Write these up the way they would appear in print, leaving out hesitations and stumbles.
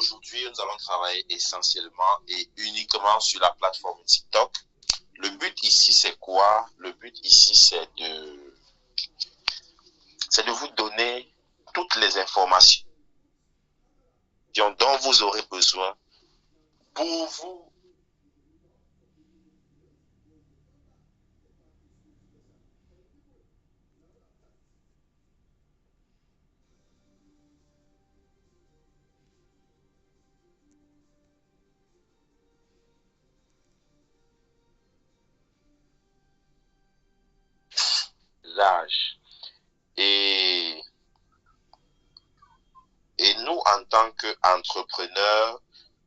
aujourd'hui, nous allons travailler essentiellement et uniquement sur la plateforme TikTok. Le but ici, c'est quoi? Le but ici, c'est de vous donner toutes les informations dont vous aurez besoin pour vous l'âge. Et nous, en tant qu'entrepreneurs,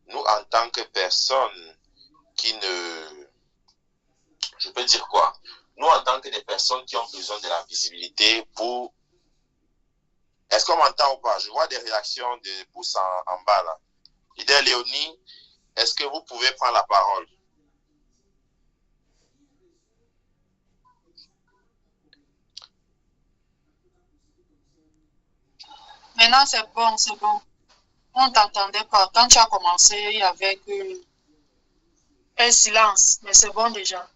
nous, en tant que personnes qui ne... Je peux dire quoi? Nous, en tant que des personnes qui ont besoin de la visibilité pour... Est-ce qu'on m'entend ou pas? Je vois des réactions de pouces en bas là. Leader Léonie, est-ce que vous pouvez prendre la parole? Maintenant, c'est bon, c'est bon. On ne t'entendait pas. Quand tu as commencé, il y avait un silence, mais c'est bon déjà.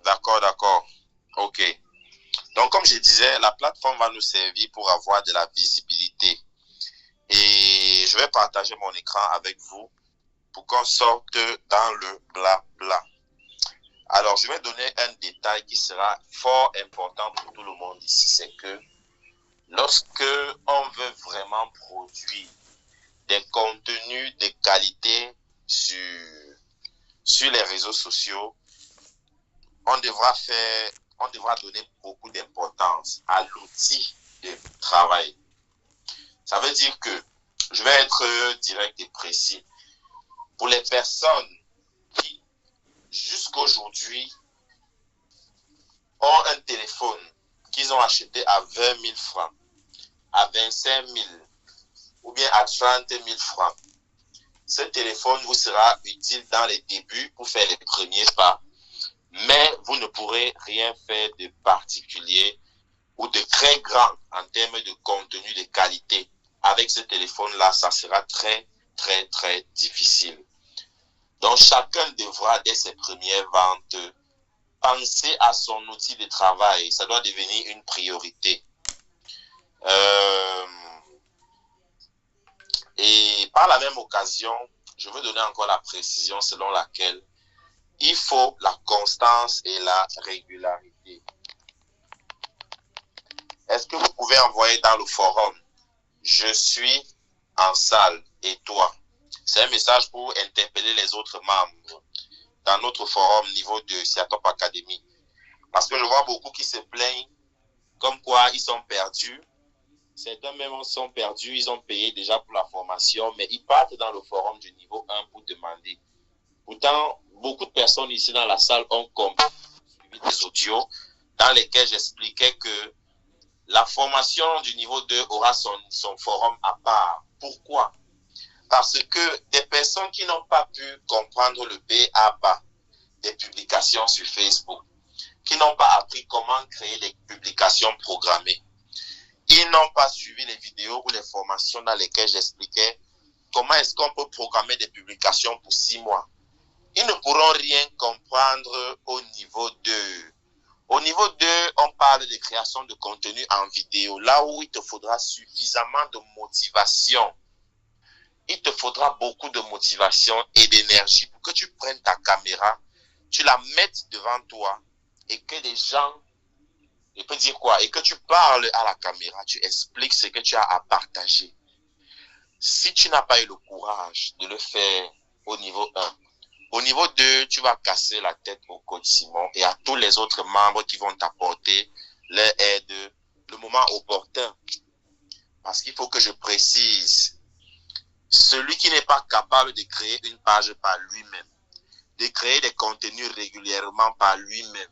D'accord, d'accord. Ok. Donc, comme je disais, la plateforme va nous servir pour avoir de la visibilité. Et je vais partager mon écran avec vous pour qu'on sorte dans le blabla. Alors, je vais donner un détail qui sera fort important pour tout le monde ici. C'est que lorsque on veut vraiment produire des contenus de qualité sur les réseaux sociaux, on devra donner beaucoup d'importance à l'outil de travail. Ça veut dire que, je vais être direct et précis, pour les personnes qui, jusqu'aujourd'hui, ont un téléphone qu'ils ont acheté à 20 000 francs, à 25 000 ou bien à 30 000 francs, ce téléphone vous sera utile dans les débuts pour faire les premiers pas, mais vous ne pourrez rien faire de particulier ou de très grand en termes de contenu de qualité. Avec ce téléphone-là, ça sera très, très, très difficile. Donc, chacun devra, dès ses premières ventes, penser à son outil de travail. Ça doit devenir une priorité. Et par la même occasion, je veux donner encore la précision selon laquelle il faut la constance et la régularité. Est-ce que vous pouvez envoyer dans le forum « Je suis en salle et toi ». C'est un message pour interpeller les autres membres dans notre forum niveau de Siatop Academy. Parce que je vois beaucoup qui se plaignent comme quoi ils sont perdus. Certains même sont perdus, ils ont payé déjà pour la formation, mais ils partent dans le forum du niveau 1 pour demander. Pourtant, beaucoup de personnes ici dans la salle ont compris, suivi des audios dans lesquels j'expliquais que la formation du niveau 2 aura son forum à part. Pourquoi? Parce que des personnes qui n'ont pas pu comprendre le BABA des publications sur Facebook, qui n'ont pas appris comment créer des publications programmées, ils n'ont pas suivi les vidéos ou les formations dans lesquelles j'expliquais comment est-ce qu'on peut programmer des publications pour 6 mois. Ils ne pourront rien comprendre au niveau 2. Au niveau 2, on parle de création de contenu en vidéo, là où il te faudra suffisamment de motivation. Il te faudra beaucoup de motivation et d'énergie pour que tu prennes ta caméra, tu la mettes devant toi et que les gens, je peux dire quoi, et que tu parles à la caméra, tu expliques ce que tu as à partager. Si tu n'as pas eu le courage de le faire au niveau 1, au niveau 2, tu vas casser la tête au coach Simon et à tous les autres membres qui vont t'apporter leur aide le moment opportun. Parce qu'il faut que je précise, celui qui n'est pas capable de créer une page par lui-même, de créer des contenus régulièrement par lui-même,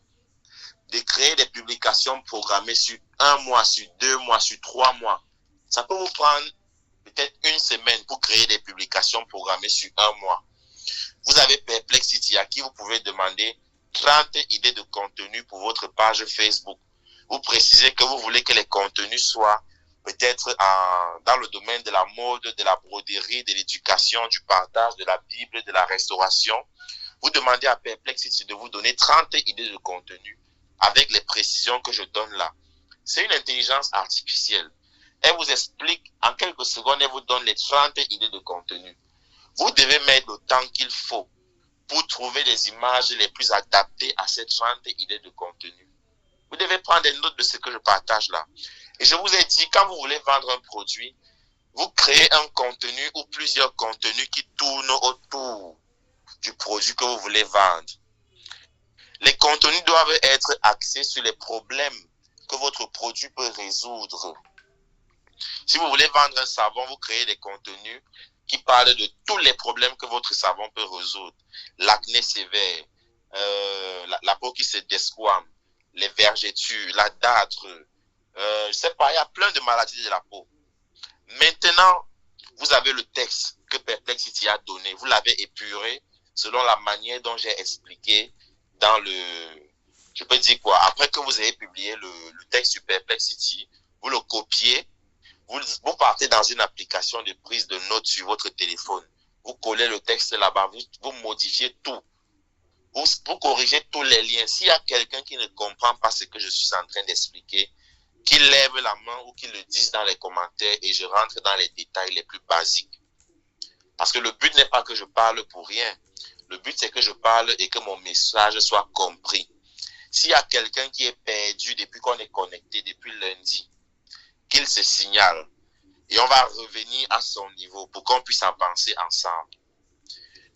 de créer des publications programmées sur 1 mois, sur 2 mois, sur 3 mois, ça peut vous prendre peut-être 1 semaine pour créer des publications programmées sur 1 mois. Vous avez Perplexity à qui vous pouvez demander 30 idées de contenu pour votre page Facebook. Vous précisez que vous voulez que les contenus soient peut-être dans le domaine de la mode, de la broderie, de l'éducation, du partage, de la Bible, de la restauration. Vous demandez à Perplexity de vous donner 30 idées de contenu avec les précisions que je donne là. C'est une intelligence artificielle. Elle vous explique en quelques secondes, elle vous donne les 30 idées de contenu. Vous devez mettre le temps qu'il faut pour trouver les images les plus adaptées à ces 30 idées de contenu. Vous devez prendre des notes de ce que je partage là. Et je vous ai dit, quand vous voulez vendre un produit, vous créez un contenu ou plusieurs contenus qui tournent autour du produit que vous voulez vendre. Les contenus doivent être axés sur les problèmes que votre produit peut résoudre. Si vous voulez vendre un savon, vous créez des contenus qui parlent de tous les problèmes que votre savon peut résoudre. L'acné sévère, la peau qui se desquame, les vergetures, la dartre, je sais pas, il y a plein de maladies de la peau. Maintenant, vous avez le texte que Perplexity a donné. Vous l'avez épuré selon la manière dont j'ai expliqué dans je peux dire quoi, après que vous avez publié le texte sur Perplexity, vous le copiez, vous partez dans une application de prise de notes sur votre téléphone. Vous collez le texte là-bas, vous modifiez tout. Vous corrigez tous les liens. S'il y a quelqu'un qui ne comprend pas ce que je suis en train d'expliquer, qu'il lève la main ou qu'il le dise dans les commentaires et je rentre dans les détails les plus basiques. Parce que le but n'est pas que je parle pour rien. Le but, c'est que je parle et que mon message soit compris. S'il y a quelqu'un qui est perdu depuis qu'on est connecté, depuis lundi, qu'il se signale et on va revenir à son niveau pour qu'on puisse avancer ensemble.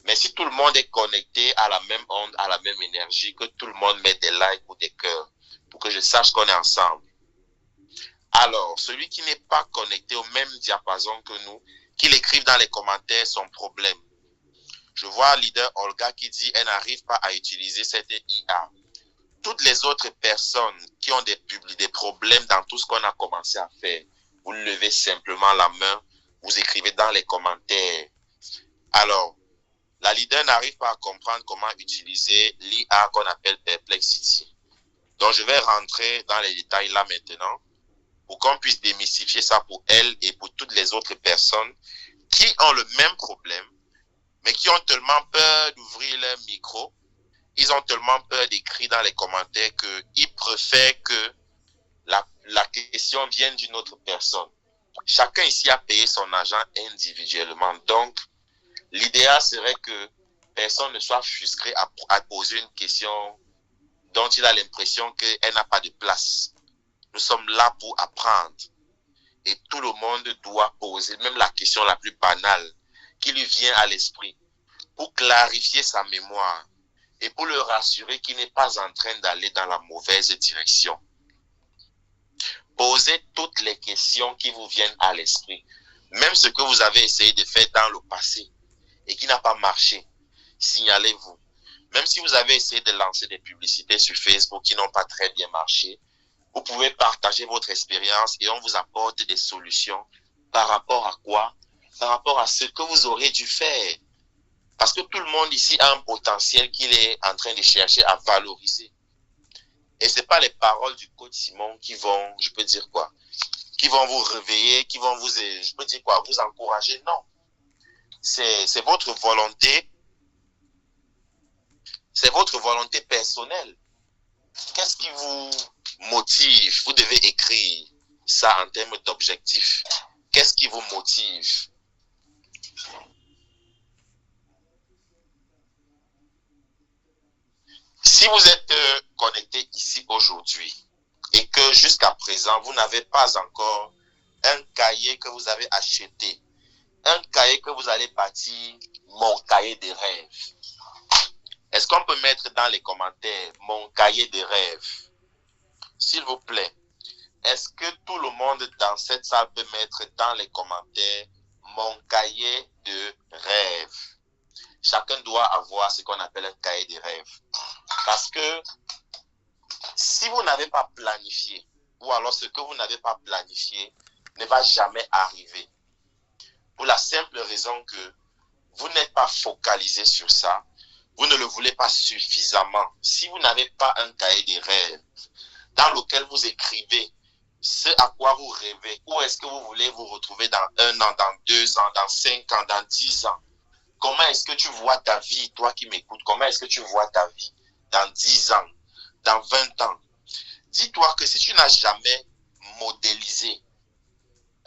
Mais si tout le monde est connecté à la même onde, à la même énergie, que tout le monde met des likes ou des cœurs pour que je sache qu'on est ensemble. Alors, celui qui n'est pas connecté au même diapason que nous, qu'il écrive dans les commentaires son problème. Je vois leader Olga qui dit elle n'arrive pas à utiliser cette IA. Toutes les autres personnes qui ont des problèmes dans tout ce qu'on a commencé à faire, vous levez simplement la main, vous écrivez dans les commentaires. Alors, la leader n'arrive pas à comprendre comment utiliser l'IA qu'on appelle Perplexity. Donc, je vais rentrer dans les détails là maintenant pour qu'on puisse démystifier ça pour elle et pour toutes les autres personnes qui ont le même problème, mais qui ont tellement peur d'ouvrir leur micro, ils ont tellement peur d'écrire dans les commentaires qu'ils préfèrent que la question vienne d'une autre personne. Chacun ici a payé son argent individuellement. Donc, l'idéal serait que personne ne soit frustré à poser une question dont il a l'impression qu'elle n'a pas de place. Nous sommes là pour apprendre. Et tout le monde doit poser même la question la plus banale qui lui vient à l'esprit pour clarifier sa mémoire et pour le rassurer qu'il n'est pas en train d'aller dans la mauvaise direction. Posez toutes les questions qui vous viennent à l'esprit. Même ce que vous avez essayé de faire dans le passé et qui n'a pas marché, signalez-vous. Même si vous avez essayé de lancer des publicités sur Facebook qui n'ont pas très bien marché, vous pouvez partager votre expérience et on vous apporte des solutions par rapport à quoi? Par rapport à ce que vous aurez dû faire. Parce que tout le monde ici a un potentiel qu'il est en train de chercher à valoriser. Et ce n'est pas les paroles du coach Simon qui vont, je peux dire quoi, qui vont vous réveiller, qui vont vous, je peux dire quoi, vous encourager. Non. C'est votre volonté. C'est votre volonté personnelle. Qu'est-ce qui vous motive? Vous devez écrire ça en termes d'objectifs. Qu'est-ce qui vous motive? Si vous êtes connecté ici aujourd'hui et que jusqu'à présent, vous n'avez pas encore un cahier que vous avez acheté, un cahier que vous allez bâtir, mon cahier de rêves. Est-ce qu'on peut mettre dans les commentaires mon cahier de rêves? S'il vous plaît, est-ce que tout le monde dans cette salle peut mettre dans les commentaires mon cahier de rêves? Chacun doit avoir ce qu'on appelle un cahier de rêves. Parce que si vous n'avez pas planifié, ou alors ce que vous n'avez pas planifié ne va jamais arriver. Pour la simple raison que vous n'êtes pas focalisé sur ça, vous ne le voulez pas suffisamment. Si vous n'avez pas un cahier de rêves dans lequel vous écrivez ce à quoi vous rêvez, où est-ce que vous voulez vous retrouver dans 1 an, dans 2 ans, dans 5 ans, dans 10 ans. Comment est-ce que tu vois ta vie, toi qui m'écoutes, comment est-ce que tu vois ta vie dans 10 ans, dans 20 ans? Dis-toi que si tu n'as jamais modélisé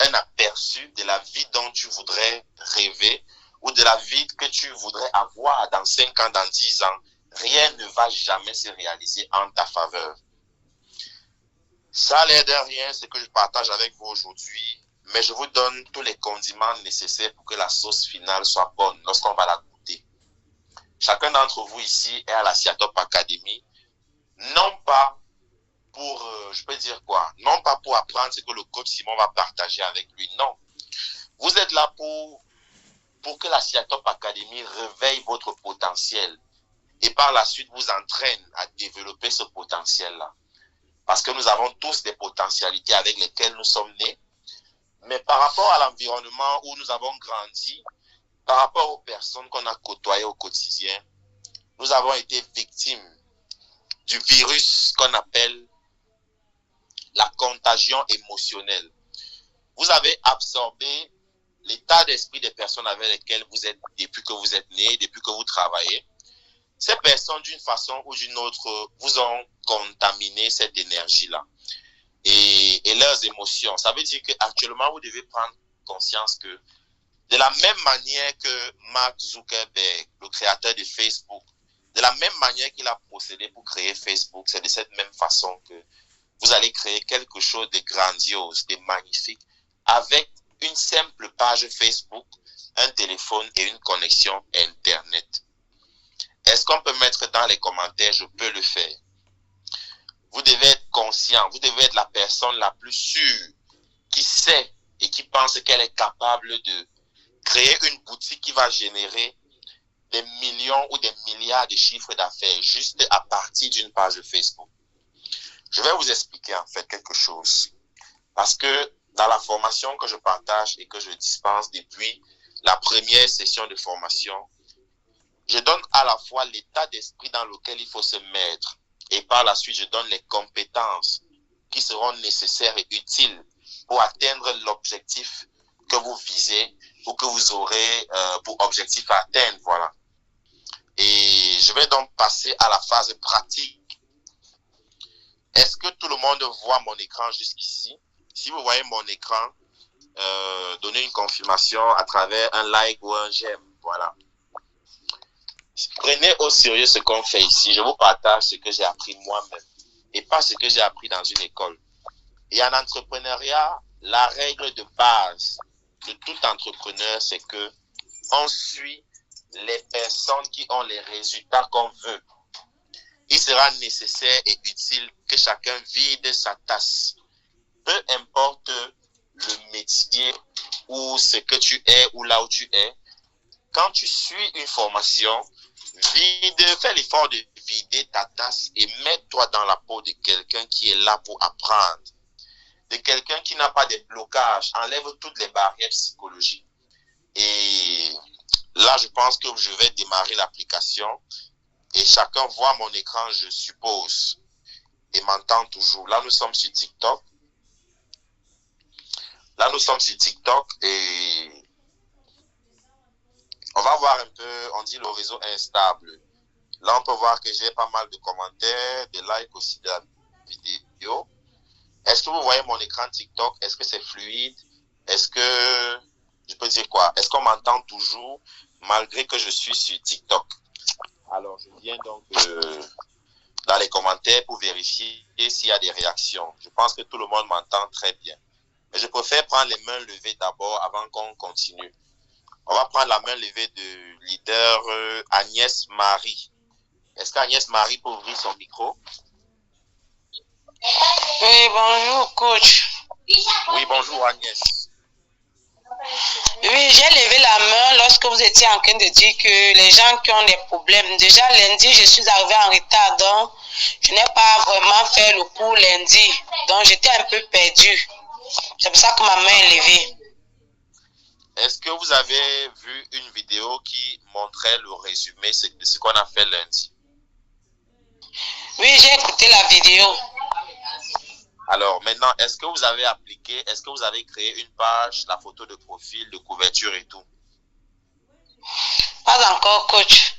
un aperçu de la vie dont tu voudrais rêver ou de la vie que tu voudrais avoir dans 5 ans, dans 10 ans, rien ne va jamais se réaliser en ta faveur. Ça a l'air de rien, ce que je partage avec vous aujourd'hui, mais je vous donne tous les condiments nécessaires pour que la sauce finale soit bonne lorsqu'on va la goûter. Chacun d'entre vous ici est à la Siatop Academy, non pas pour, je peux dire quoi, non pas pour apprendre ce que le coach Simon va partager avec lui, non. Vous êtes là pour que la Siatop Academy réveille votre potentiel et par la suite vous entraîne à développer ce potentiel-là. Parce que nous avons tous des potentialités avec lesquelles nous sommes nés, mais par rapport à l'environnement où nous avons grandi, par rapport aux personnes qu'on a côtoyées au quotidien, nous avons été victimes du virus qu'on appelle la contagion émotionnelle. Vous avez absorbé l'état d'esprit des personnes avec lesquelles vous êtes depuis que vous êtes nés, depuis que vous travaillez. Ces personnes, d'une façon ou d'une autre, vous ont contaminé cette énergie-là et leurs émotions. Ça veut dire qu'actuellement, vous devez prendre conscience que de la même manière que Mark Zuckerberg, le créateur de Facebook, de la même manière qu'il a procédé pour créer Facebook, c'est de cette même façon que vous allez créer quelque chose de grandiose, de magnifique, avec une simple page Facebook, un téléphone et une connexion Internet. Est-ce qu'on peut mettre dans les commentaires, je peux le faire? Vous devez être conscient, vous devez être la personne la plus sûre qui sait et qui pense qu'elle est capable de créer une boutique qui va générer des millions ou des milliards de chiffres d'affaires juste à partir d'une page Facebook. Je vais vous expliquer en fait quelque chose. Parce que dans la formation que je partage et que je dispense depuis la première session de formation, je donne à la fois l'état d'esprit dans lequel il faut se mettre et par la suite, je donne les compétences qui seront nécessaires et utiles pour atteindre l'objectif que vous visez ou que vous aurez pour objectif à atteindre. Voilà. Et je vais donc passer à la phase pratique. Est-ce que tout le monde voit mon écran jusqu'ici? Si vous voyez mon écran, donnez une confirmation à travers un like ou un j'aime. Voilà. Prenez au sérieux ce qu'on fait ici. Je vous partage ce que j'ai appris moi-même et pas ce que j'ai appris dans une école. Et en entrepreneuriat, la règle de base de tout entrepreneur, c'est que on suit les personnes qui ont les résultats qu'on veut. Il sera nécessaire et utile que chacun vide sa tasse. Peu importe le métier ou ce que tu es ou là où tu es, quand tu suis une formation, fais l'effort de vider ta tasse et mets-toi dans la peau de quelqu'un qui est là pour apprendre. De quelqu'un qui n'a pas de blocage. Enlève toutes les barrières psychologiques. Et là, je pense que je vais démarrer l'application. Et chacun voit mon écran, je suppose, et m'entend toujours. Là, nous sommes sur TikTok. Et on va voir un peu, on dit le réseau est instable. Là, on peut voir que j'ai pas mal de commentaires, des likes aussi de la vidéo. Est-ce que vous voyez mon écran TikTok? Est-ce que c'est fluide? Est-ce que, je peux dire quoi? Est-ce qu'on m'entend toujours malgré que je suis sur TikTok? Alors, je viens donc dans les commentaires pour vérifier s'il y a des réactions. Je pense que tout le monde m'entend très bien. Mais je préfère prendre les mains levées d'abord avant qu'on continue. On va prendre la main levée de leader Agnès Marie. Est-ce qu'Agnès Marie peut ouvrir son micro? Oui, bonjour, coach. Oui, bonjour Agnès. Oui, j'ai levé la main lorsque vous étiez en train de dire que les gens qui ont des problèmes, déjà lundi, je suis arrivée en retard, donc je n'ai pas vraiment fait le cours lundi. Donc j'étais un peu perdue. C'est pour ça que ma main est levée. Est-ce que vous avez vu une vidéo qui montrait le résumé de ce qu'on a fait lundi? Oui, j'ai écouté la vidéo. Alors maintenant, est-ce que vous avez appliqué, est-ce que vous avez créé une page, la photo de profil, de couverture et tout? Pas encore, coach.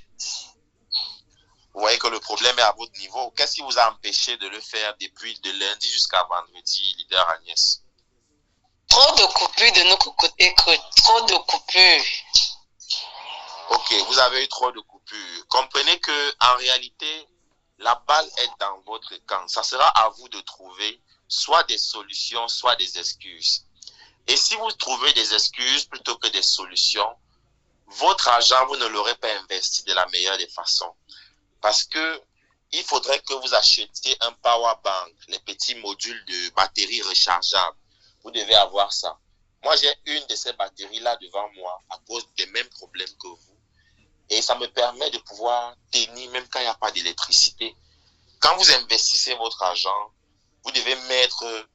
Vous voyez que le problème est à votre niveau. Qu'est-ce qui vous a empêché de le faire depuis de lundi jusqu'à vendredi, leader Agnès? Trop de coupures de notre côté, coach. Trop de coupures. Ok, vous avez eu trop de coupures. Comprenez que en réalité, la balle est dans votre camp. Ça sera à vous de trouver soit des solutions, soit des excuses. Et si vous trouvez des excuses plutôt que des solutions, votre argent, vous ne l'aurez pas investi de la meilleure des façons. Parce que il faudrait que vous achetiez un power bank, les petits modules de batterie rechargeables. Vous devez avoir ça. Moi, j'ai une de ces batteries-là devant moi à cause des mêmes problèmes que vous. Et ça me permet de pouvoir tenir même quand il n'y a pas d'électricité. Quand vous investissez votre argent, vous devez mettre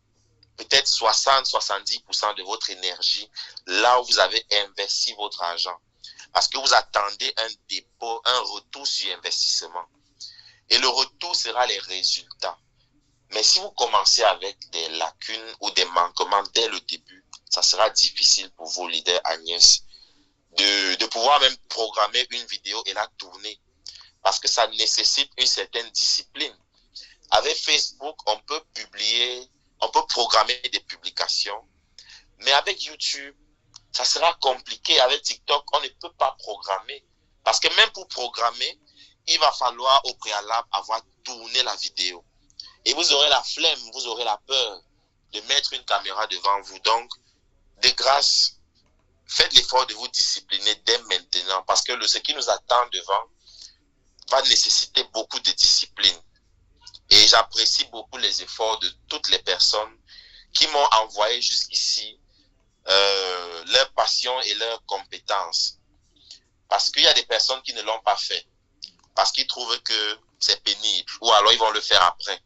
peut-être 60-70% de votre énergie là où vous avez investi votre argent. Parce que vous attendez un dépôt, un retour sur investissement. Et le retour sera les résultats. Mais si vous commencez avec des lacunes ou des manquements dès le début, ça sera difficile pour vous, leader Agnès, de pouvoir même programmer une vidéo et la tourner. Parce que ça nécessite une certaine discipline. Avec Facebook, on peut publier, on peut programmer des publications. Mais avec YouTube, ça sera compliqué. Avec TikTok, on ne peut pas programmer. Parce que même pour programmer, il va falloir au préalable avoir tourné la vidéo. Et vous aurez la flemme, vous aurez la peur de mettre une caméra devant vous. Donc, de grâce, faites l'effort de vous discipliner dès maintenant. Parce que ce qui nous attend devant va nécessiter beaucoup de discipline. Et j'apprécie beaucoup les efforts de toutes les personnes qui m'ont envoyé jusqu'ici leur passion et leurs compétences. Parce qu'il y a des personnes qui ne l'ont pas fait. Parce qu'ils trouvent que c'est pénible. Ou alors ils vont le faire après.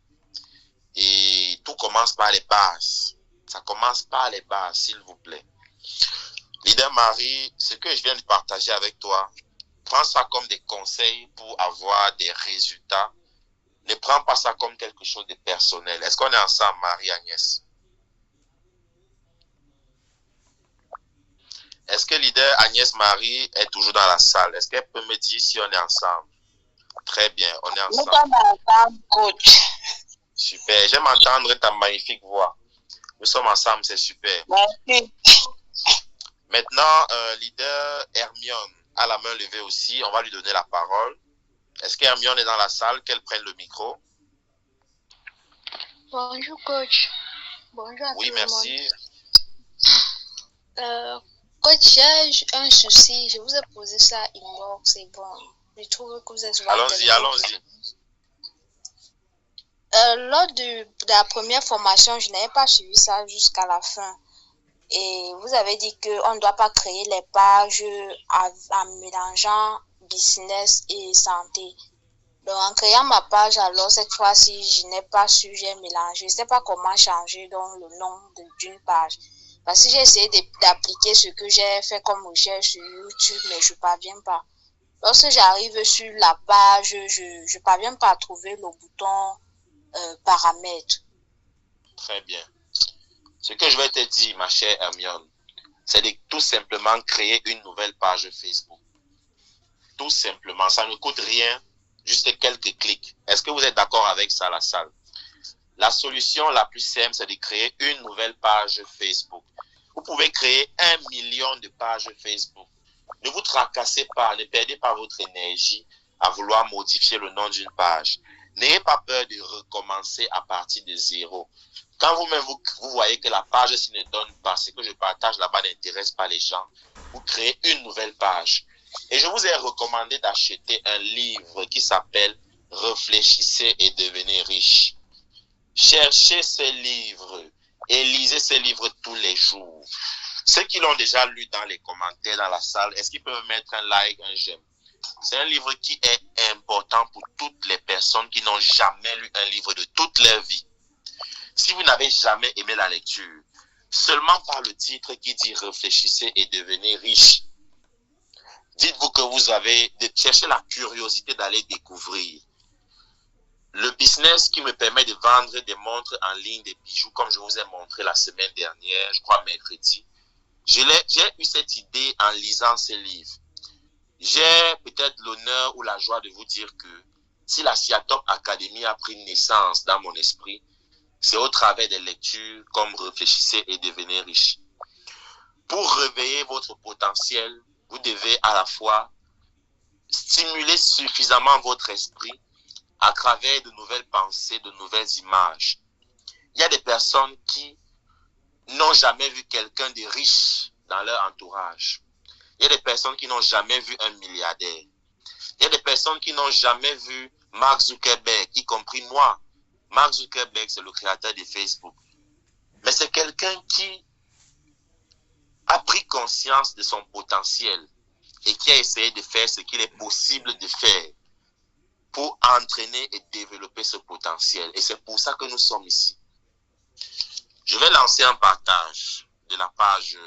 Et tout commence par les bases. Ça commence par les bases, s'il vous plaît. Leader Marie, ce que je viens de partager avec toi, prends ça comme des conseils pour avoir des résultats. Ne prends pas ça comme quelque chose de personnel. Est-ce qu'on est ensemble, Marie-Agnès? Est-ce que leader Agnès Marie est toujours dans la salle? Est-ce qu'elle peut me dire si on est ensemble? Très bien, on est ensemble. Nous sommes ensemble, coach. Super, j'aime entendre ta magnifique voix. Nous sommes ensemble, c'est super. Merci. Maintenant, leader Hermione a la main levée aussi. On va lui donner la parole. Est-ce qu'Hermione est dans la salle? Qu'elle prenne le micro. Bonjour coach. Bonjour à Oui, tout merci. le monde. Coach, j'ai un souci. Je vous ai posé ça inbox, c'est bon. Je trouve que vous êtes souvent Allons-y, allons-y. Lors de la première formation, je n'avais pas suivi ça jusqu'à la fin. Et vous avez dit qu'on ne doit pas créer les pages en mélangeant business et santé. Donc, en créant ma page, alors cette fois-ci, je n'ai pas su, j'ai mélangé. Je ne sais pas comment changer donc, le nom d'une page. Parce que j'ai essayé d'appliquer ce que j'ai fait comme recherche sur YouTube, mais je ne parviens pas. Lorsque j'arrive sur la page, je ne parviens pas à trouver le bouton paramètres. Très bien. Ce que je vais te dire, ma chère Hermione, c'est de tout simplement créer une nouvelle page Facebook. Tout simplement, ça ne coûte rien, juste quelques clics. Est-ce que vous êtes d'accord avec ça, la salle? La solution la plus simple, c'est de créer une nouvelle page Facebook. Vous pouvez créer 1 million de pages Facebook. Ne vous tracassez pas, ne perdez pas votre énergie à vouloir modifier le nom d'une page. N'ayez pas peur de recommencer à partir de zéro. Quand vous-même, vous voyez que la page s'y ne donne pas, ce que je partage là-bas n'intéresse pas les gens, vous créez une nouvelle page. Et je vous ai recommandé d'acheter un livre qui s'appelle « Réfléchissez et devenez riche ». Cherchez ce livre et lisez ce livre tous les jours. Ceux qui l'ont déjà lu dans les commentaires dans la salle, est-ce qu'ils peuvent mettre un like, un j'aime? C'est un livre qui est important pour toutes les personnes qui n'ont jamais lu un livre de toute leur vie. Si vous n'avez jamais aimé la lecture, seulement par le titre qui dit « Réfléchissez et devenez riche », dites-vous que vous avez cherché la curiosité d'aller découvrir. Le business qui me permet de vendre des montres en ligne, des bijoux, comme je vous ai montré la semaine dernière, je crois mercredi. J'ai eu cette idée en lisant ces livres. J'ai peut-être l'honneur ou la joie de vous dire que si la Siatop Academy a pris naissance dans mon esprit, c'est au travers des lectures comme Réfléchissez et devenez riche. Pour réveiller votre potentiel, vous devez à la fois stimuler suffisamment votre esprit à travers de nouvelles pensées, de nouvelles images. Il y a des personnes qui n'ont jamais vu quelqu'un de riche dans leur entourage. Il y a des personnes qui n'ont jamais vu un milliardaire. Il y a des personnes qui n'ont jamais vu Mark Zuckerberg, y compris moi. Mark Zuckerberg, c'est le créateur de Facebook. Mais c'est quelqu'un qui a pris conscience de son potentiel et qui a essayé de faire ce qu'il est possible de faire pour entraîner et développer ce potentiel. Et c'est pour ça que nous sommes ici. Je vais lancer un partage de la page,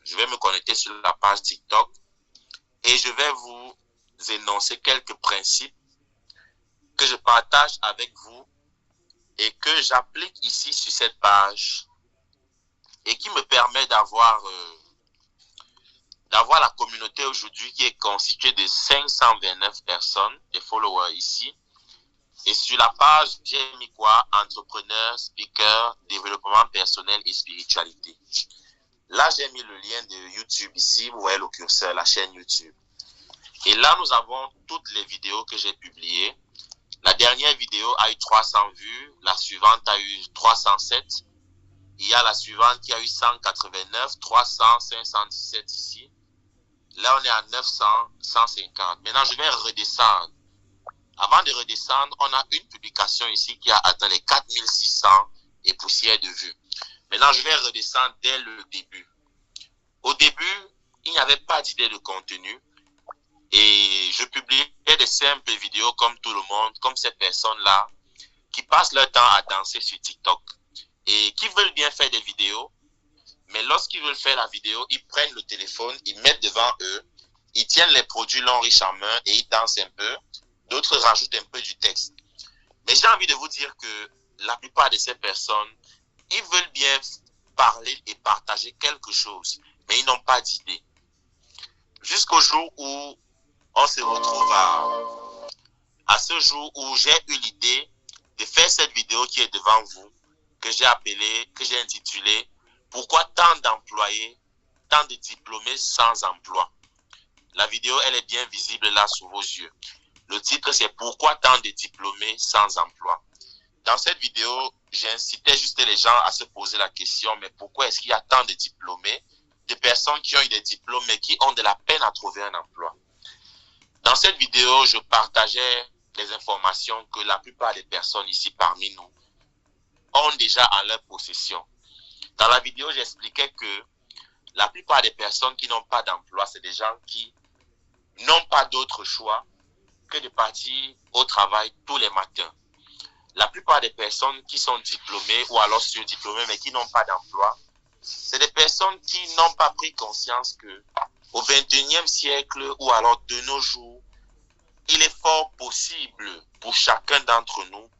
je vais me connecter sur la page TikTok et je vais vous énoncer quelques principes que je partage avec vous et que j'applique ici sur cette page et qui me permet d'avoir la communauté aujourd'hui qui est constituée de 529 personnes, des followers ici. Et sur la page, j'ai mis quoi? Entrepreneur, speaker, développement personnel et spiritualité. Là, j'ai mis le lien de YouTube ici, vous voyez le curseur, la chaîne YouTube. Et là, nous avons toutes les vidéos que j'ai publiées. La dernière vidéo a eu 300 vues, la suivante a eu 307. Il y a la suivante qui a eu 189, 300, 517 ici. Là, on est à 900, 150. Maintenant, je vais redescendre. Avant de redescendre, on a une publication ici qui a atteint les 4600 et poussières de vues. Maintenant, je vais redescendre dès le début. Au début, il n'y avait pas d'idée de contenu et je publiais des simples vidéos comme tout le monde, comme ces personnes-là qui passent leur temps à danser sur TikTok et qui veulent bien faire des vidéos. Mais lorsqu'ils veulent faire la vidéo, ils prennent le téléphone, ils mettent devant eux, ils tiennent les produits longs riches en main et ils dansent un peu. D'autres rajoutent un peu du texte. Mais j'ai envie de vous dire que la plupart de ces personnes, ils veulent bien parler et partager quelque chose, mais ils n'ont pas d'idée. Jusqu'au jour où on se retrouve à ce jour où j'ai eu l'idée de faire cette vidéo qui est devant vous, que j'ai intitulée « Pourquoi tant d'employés, tant de diplômés sans emploi ?» La vidéo, elle est bien visible là sous vos yeux. Le titre, c'est « Pourquoi tant de diplômés sans emploi ?» Dans cette vidéo, j'incitais juste les gens à se poser la question, mais pourquoi est-ce qu'il y a tant de diplômés, de personnes qui ont eu des diplômes, mais qui ont de la peine à trouver un emploi? Dans cette vidéo, je partageais les informations que la plupart des personnes ici parmi nous ont déjà en leur possession. Dans la vidéo, j'expliquais que la plupart des personnes qui n'ont pas d'emploi, c'est des gens qui n'ont pas d'autre choix que de partir au travail tous les matins. La plupart des personnes qui sont diplômées ou alors surdiplômées mais qui n'ont pas d'emploi, c'est des personnes qui n'ont pas pris conscience que au XXIe siècle ou alors de nos jours, il est fort possible pour chacun d'entre nous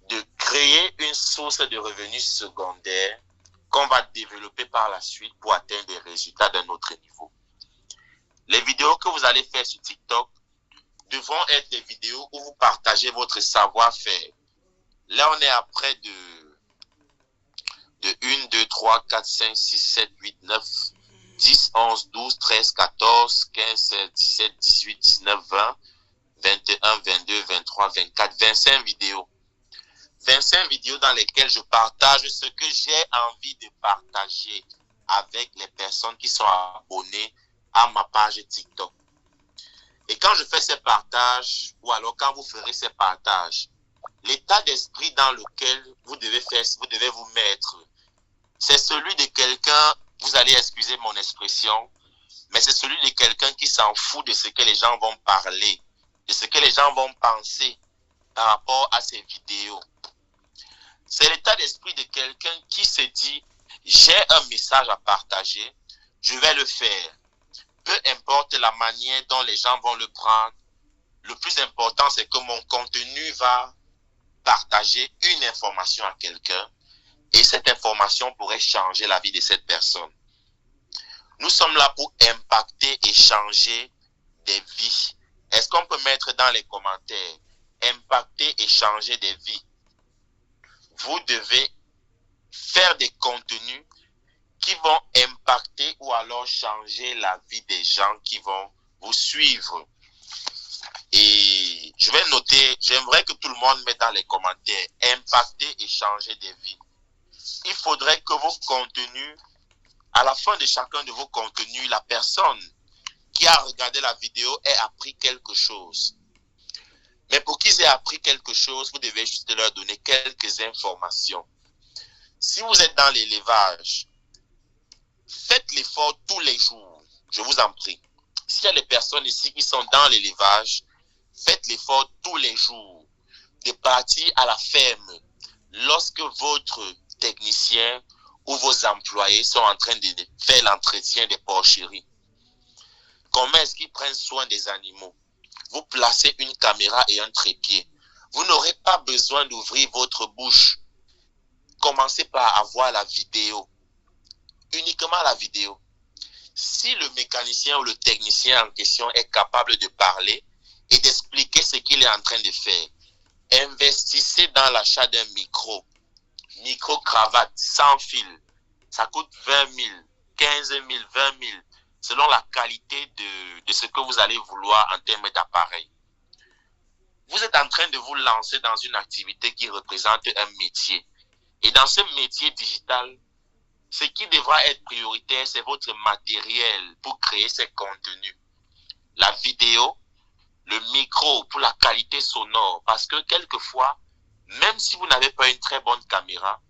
de créer une source de revenus secondaires qu'on va développer par la suite pour atteindre des résultats d'un autre niveau. Les vidéos que vous allez faire sur TikTok devront être des vidéos où vous partagez votre savoir-faire. Là, on est à près de 1, 2, 3, 4, 5, 6, 7, 8, 9, 10, 11, 12, 13, 14, 15, 16, 17, 18, 19, 20, 21, 22, 23, 24, 25 vidéos. 25 vidéos dans lesquelles je partage ce que j'ai envie de partager avec les personnes qui sont abonnées à ma page TikTok. Et quand je fais ces partages, ou alors quand vous ferez ces partages, l'état d'esprit dans lequel vous devez vous mettre, c'est celui de quelqu'un, vous allez excuser mon expression, mais c'est celui de quelqu'un qui s'en fout de ce que les gens vont parler, de ce que les gens vont penser par rapport à ces vidéos. C'est l'état d'esprit de quelqu'un qui se dit, j'ai un message à partager, je vais le faire. Peu importe la manière dont les gens vont le prendre, le plus important c'est que mon contenu va partager une information à quelqu'un et cette information pourrait changer la vie de cette personne. Nous sommes là pour impacter et changer des vies. Est-ce qu'on peut mettre dans les commentaires impacter et changer des vies? Vous devez faire des contenus qui vont impacter ou alors changer la vie des gens qui vont vous suivre. Et je vais noter, j'aimerais que tout le monde mette dans les commentaires impacter et changer des vies. Il faudrait que vos contenus, à la fin de chacun de vos contenus, la personne qui a regardé la vidéo ait appris quelque chose. Mais pour qu'ils aient appris quelque chose, vous devez juste leur donner quelques informations. Si vous êtes dans l'élevage, faites l'effort tous les jours, je vous en prie. S'il y a des personnes ici qui sont dans l'élevage, faites l'effort tous les jours de partir à la ferme lorsque votre technicien ou vos employés sont en train de faire l'entretien des porcheries. Comment est-ce qu'ils prennent soin des animaux? Vous placez une caméra et un trépied. Vous n'aurez pas besoin d'ouvrir votre bouche. Commencez par avoir la vidéo. Uniquement la vidéo. Si le mécanicien ou le technicien en question est capable de parler et d'expliquer ce qu'il est en train de faire, investissez dans l'achat d'un micro. Micro-cravate, sans fil. Ça coûte 20 000, 15 000, 20 000, selon la qualité de ce que vous allez vouloir en termes d'appareil. Vous êtes en train de vous lancer dans une activité qui représente un métier. Et dans ce métier digital, ce qui devra être prioritaire, c'est votre matériel pour créer ces contenus. La vidéo, le micro pour la qualité sonore. Parce que quelquefois, même si vous n'avez pas une très bonne caméra,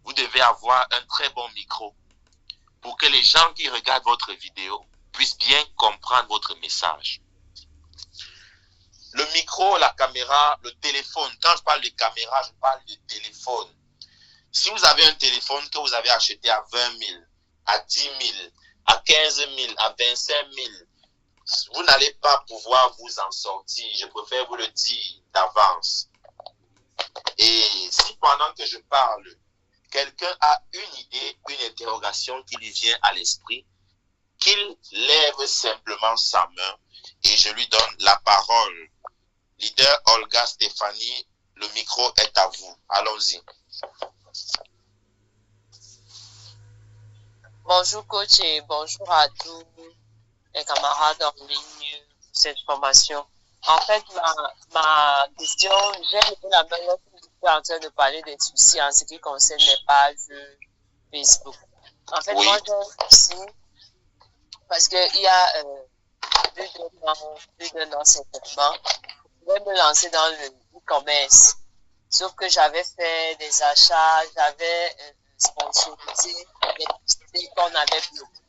vous devez avoir un très bon micro pour que les gens qui regardent votre vidéo puissent bien comprendre votre message. Le micro, la caméra, le téléphone. Quand je parle de caméra, je parle de téléphone. Si vous avez un téléphone que vous avez acheté à 20 000, à 10 000, à 15 000, à 25 000, vous n'allez pas pouvoir vous en sortir. Je préfère vous le dire d'avance. Et si pendant que je parle, quelqu'un a une idée, une interrogation qui lui vient à l'esprit, qu'il lève simplement sa main et je lui donne la parole. Leader Olga Stéphanie, le micro est à vous. Allons-y. Bonjour coach et bonjour à tous les camarades en ligne pour cette formation. En fait, ma question, j'ai levé la main lorsque je suis en train de parler des soucis en ce qui concerne les pages Facebook. En fait, oui. Moi j'ai un souci parce qu'il y a plus d'un an certainement, je voulais me lancer dans le e-commerce. Sauf que j'avais fait des achats, j'avais sponsorisé des publicités qu'on avait bloquées.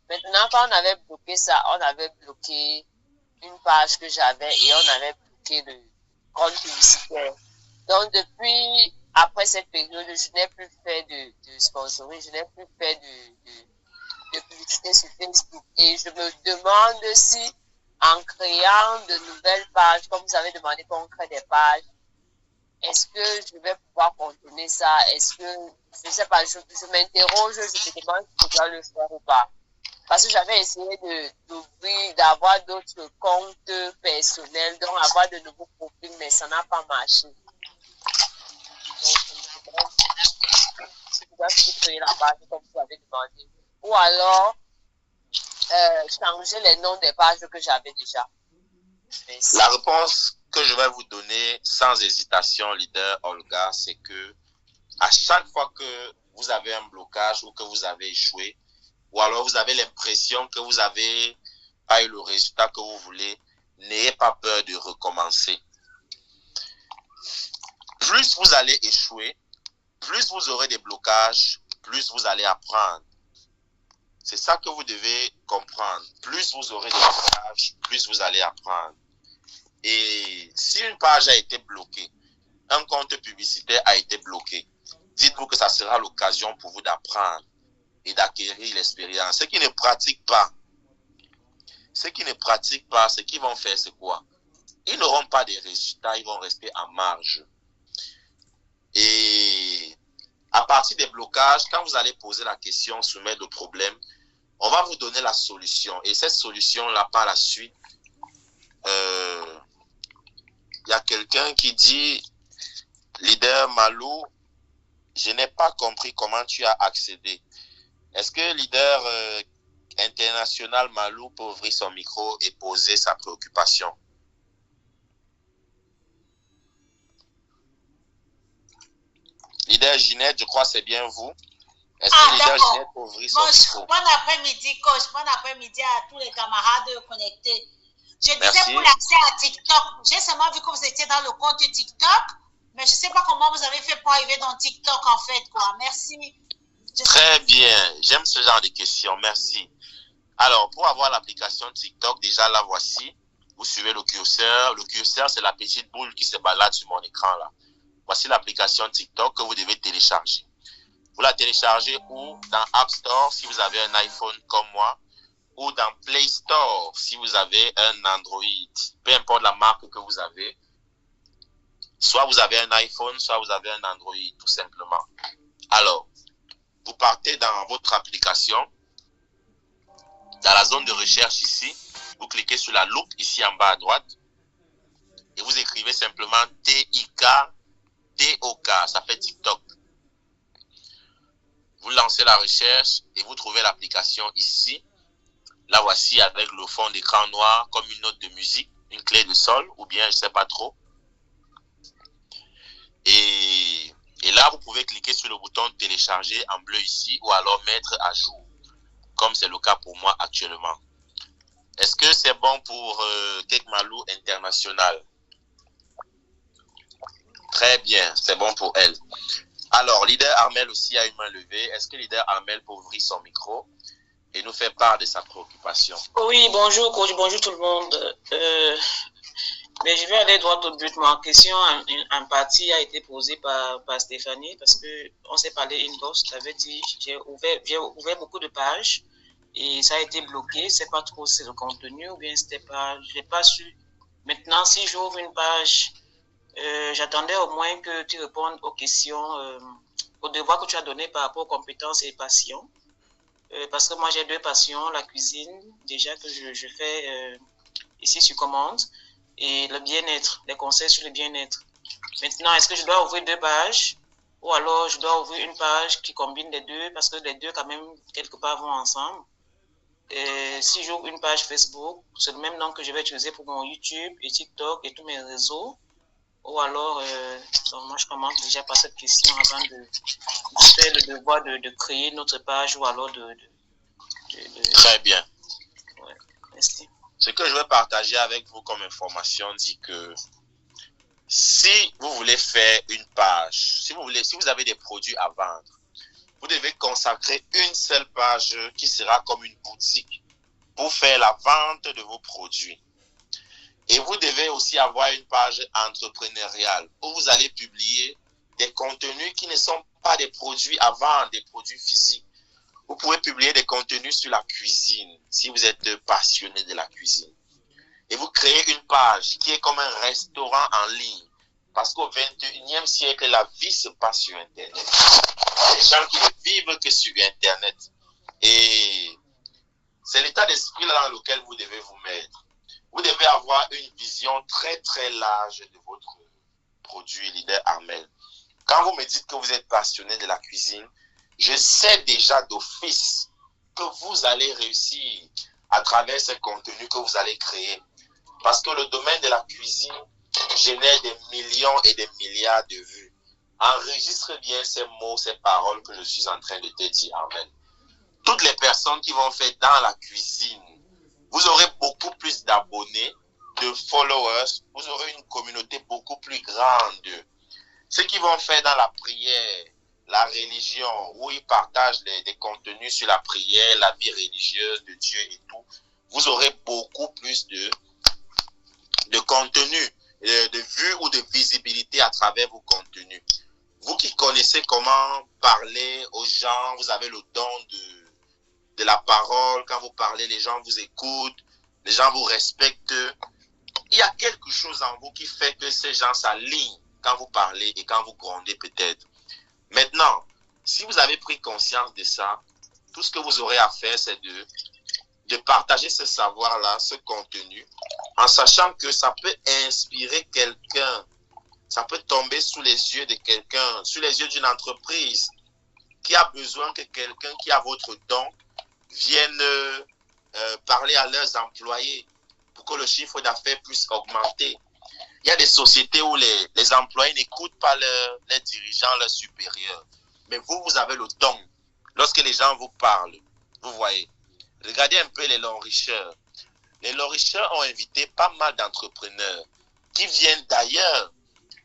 Maintenant, quand on avait bloqué ça, on avait bloqué une page que j'avais et on avait bloqué le compte publicitaire. Donc, depuis, après cette période, je n'ai plus fait de sponsoring, je n'ai plus fait de publicité sur Facebook. Et je me demande si, en créant de nouvelles pages, comme vous avez demandé qu'on crée des pages, est-ce que je vais pouvoir contourner ça? Est-ce que, je ne sais pas, je m'interroge, je me demande si je dois le faire ou pas. Parce que j'avais essayé d'ouvrir, d'avoir d'autres comptes personnels, donc avoir de nouveaux profils, mais ça n'a pas marché. Donc, je dois créer la page comme vous avez demandé. Ou alors, changer les noms des pages que j'avais déjà. Merci. La réponse que je vais vous donner sans hésitation, leader Olga, c'est que à chaque fois que vous avez un blocage ou que vous avez échoué, ou alors vous avez l'impression que vous n'avez pas eu le résultat que vous voulez, n'ayez pas peur de recommencer. Plus vous allez échouer, plus vous aurez des blocages, plus vous allez apprendre. C'est ça que vous devez comprendre. Plus vous aurez des blocages, plus vous allez apprendre. Et si une page a été bloquée, un compte publicitaire a été bloqué, dites-vous que ça sera l'occasion pour vous d'apprendre et d'acquérir l'expérience. Ceux qui ne pratiquent pas, ce qu'ils vont faire, c'est quoi? Ils n'auront pas de résultats, ils vont rester en marge. Et à partir des blocages, quand vous allez poser la question, soumettre le problème, on va vous donner la solution. Et cette solution-là, par la suite, y a quelqu'un qui dit, leader Malou, je n'ai pas compris comment tu as accédé. Est-ce que leader international Malou peut ouvrir son micro et poser sa préoccupation? Leader Ginette, je crois que c'est bien vous. Est-ce que leader Ginette peut ouvrir son micro? Bon après-midi, coach. Bon après-midi à tous les camarades connectés. Je disais Merci. pour l'accès à TikTok, j'ai seulement vu que vous étiez dans le compte TikTok, mais je ne sais pas comment vous avez fait pour arriver dans TikTok en fait, quoi. Merci. Très bien. J'aime ce genre de questions. Merci. Alors, pour avoir l'application TikTok, déjà la voici. Vous suivez le curseur. Le curseur, c'est la petite boule qui se balade sur mon écran là. Voici l'application TikTok que vous devez télécharger. Vous la téléchargez ou dans App Store si vous avez un iPhone comme moi, ou dans Play Store si vous avez un Android. Peu importe la marque que vous avez. Soit vous avez un iPhone, soit vous avez un Android, tout simplement. Alors, vous partez dans votre application, dans la zone de recherche ici, vous cliquez sur la loupe ici en bas à droite, et vous écrivez simplement TIK-TOK, ça fait TikTok. Vous lancez la recherche et vous trouvez l'application ici. La voici avec le fond d'écran noir comme une note de musique, une clé de sol ou bien je ne sais pas trop. Et là, vous pouvez cliquer sur le bouton télécharger en bleu ici ou alors mettre à jour, comme c'est le cas pour moi actuellement. Est-ce que c'est bon pour Cake Malou International? Très bien, c'est bon pour elle. Alors, leader Armel aussi a une main levée. Est-ce que leader Armel peut ouvrir son micro et nous faire part de sa préoccupation? Oui, bonjour coach, bonjour tout le monde. Mais je vais aller droit au but. Ma question en partie a été posée par Stéphanie parce qu'on s'est parlé inbox. Tu avais dit j'ai ouvert beaucoup de pages et ça a été bloqué. Je ne sais pas trop si c'est le contenu ou bien c'était pas. Je n'ai pas su. Maintenant, si j'ouvre une page, j'attendais au moins que tu répondes aux questions, aux devoirs que tu as donnés par rapport aux compétences et passions. Parce que moi, j'ai 2 passions, la cuisine, déjà que je fais ici sur commande, et le bien-être, les conseils sur le bien-être. Maintenant, est-ce que je dois ouvrir 2 pages ou alors je dois ouvrir une page qui combine les deux parce que les deux, quand même, quelque part, vont ensemble. Et si j'ouvre une page Facebook, c'est le même nom que je vais utiliser pour mon YouTube et TikTok et tous mes réseaux. Ou alors, moi, je commence déjà par cette question avant de faire le devoir de créer notre page ou alors de Très bien. Ouais, merci. Ce que je vais partager avec vous comme information dit que si vous voulez faire une page, si vous avez des produits à vendre, vous devez consacrer une seule page qui sera comme une boutique pour faire la vente de vos produits. Et vous devez aussi avoir une page entrepreneuriale où vous allez publier des contenus qui ne sont pas des produits à vendre, des produits physiques. Vous pouvez publier des contenus sur la cuisine si vous êtes passionné de la cuisine. Et vous créez une page qui est comme un restaurant en ligne. Parce qu'au 21e siècle, la vie se passe sur Internet. Il y a des gens qui ne vivent que sur Internet. Et c'est l'état d'esprit dans lequel vous devez vous mettre. Vous devez avoir une vision très très large de votre produit, leader Armel. Quand vous me dites que vous êtes passionné de la cuisine, je sais déjà d'office que vous allez réussir à travers ce contenu que vous allez créer. Parce que le domaine de la cuisine génère des millions et des milliards de vues. Enregistre bien ces mots, ces paroles que je suis en train de te dire, Armel. Toutes les personnes qui vont faire dans la cuisine, vous aurez beaucoup plus d'abonnés, de followers, vous aurez une communauté beaucoup plus grande. Ceux qui vont faire dans la prière, la religion, où ils partagent des contenus sur la prière, la vie religieuse de Dieu et tout, vous aurez beaucoup plus de contenu, de vues ou de visibilité à travers vos contenus. Vous qui connaissez comment parler aux gens, vous avez le don de la parole. Quand vous parlez, les gens vous écoutent, les gens vous respectent. Il y a quelque chose en vous qui fait que ces gens s'alignent quand vous parlez et quand vous grondez peut-être. Maintenant, si vous avez pris conscience de ça, tout ce que vous aurez à faire, c'est de partager ce savoir-là, ce contenu, en sachant que ça peut inspirer quelqu'un, ça peut tomber sous les yeux de quelqu'un, sous les yeux d'une entreprise qui a besoin que quelqu'un qui a votre don vienne parler à leurs employés pour que le chiffre d'affaires puisse augmenter. Il y a des sociétés où les employés n'écoutent pas les dirigeants, leurs supérieurs. Mais vous avez le don. Lorsque les gens vous parlent, vous voyez. Regardez un peu les Lonricheurs. Les Lonricheurs ont invité pas mal d'entrepreneurs qui viennent d'ailleurs.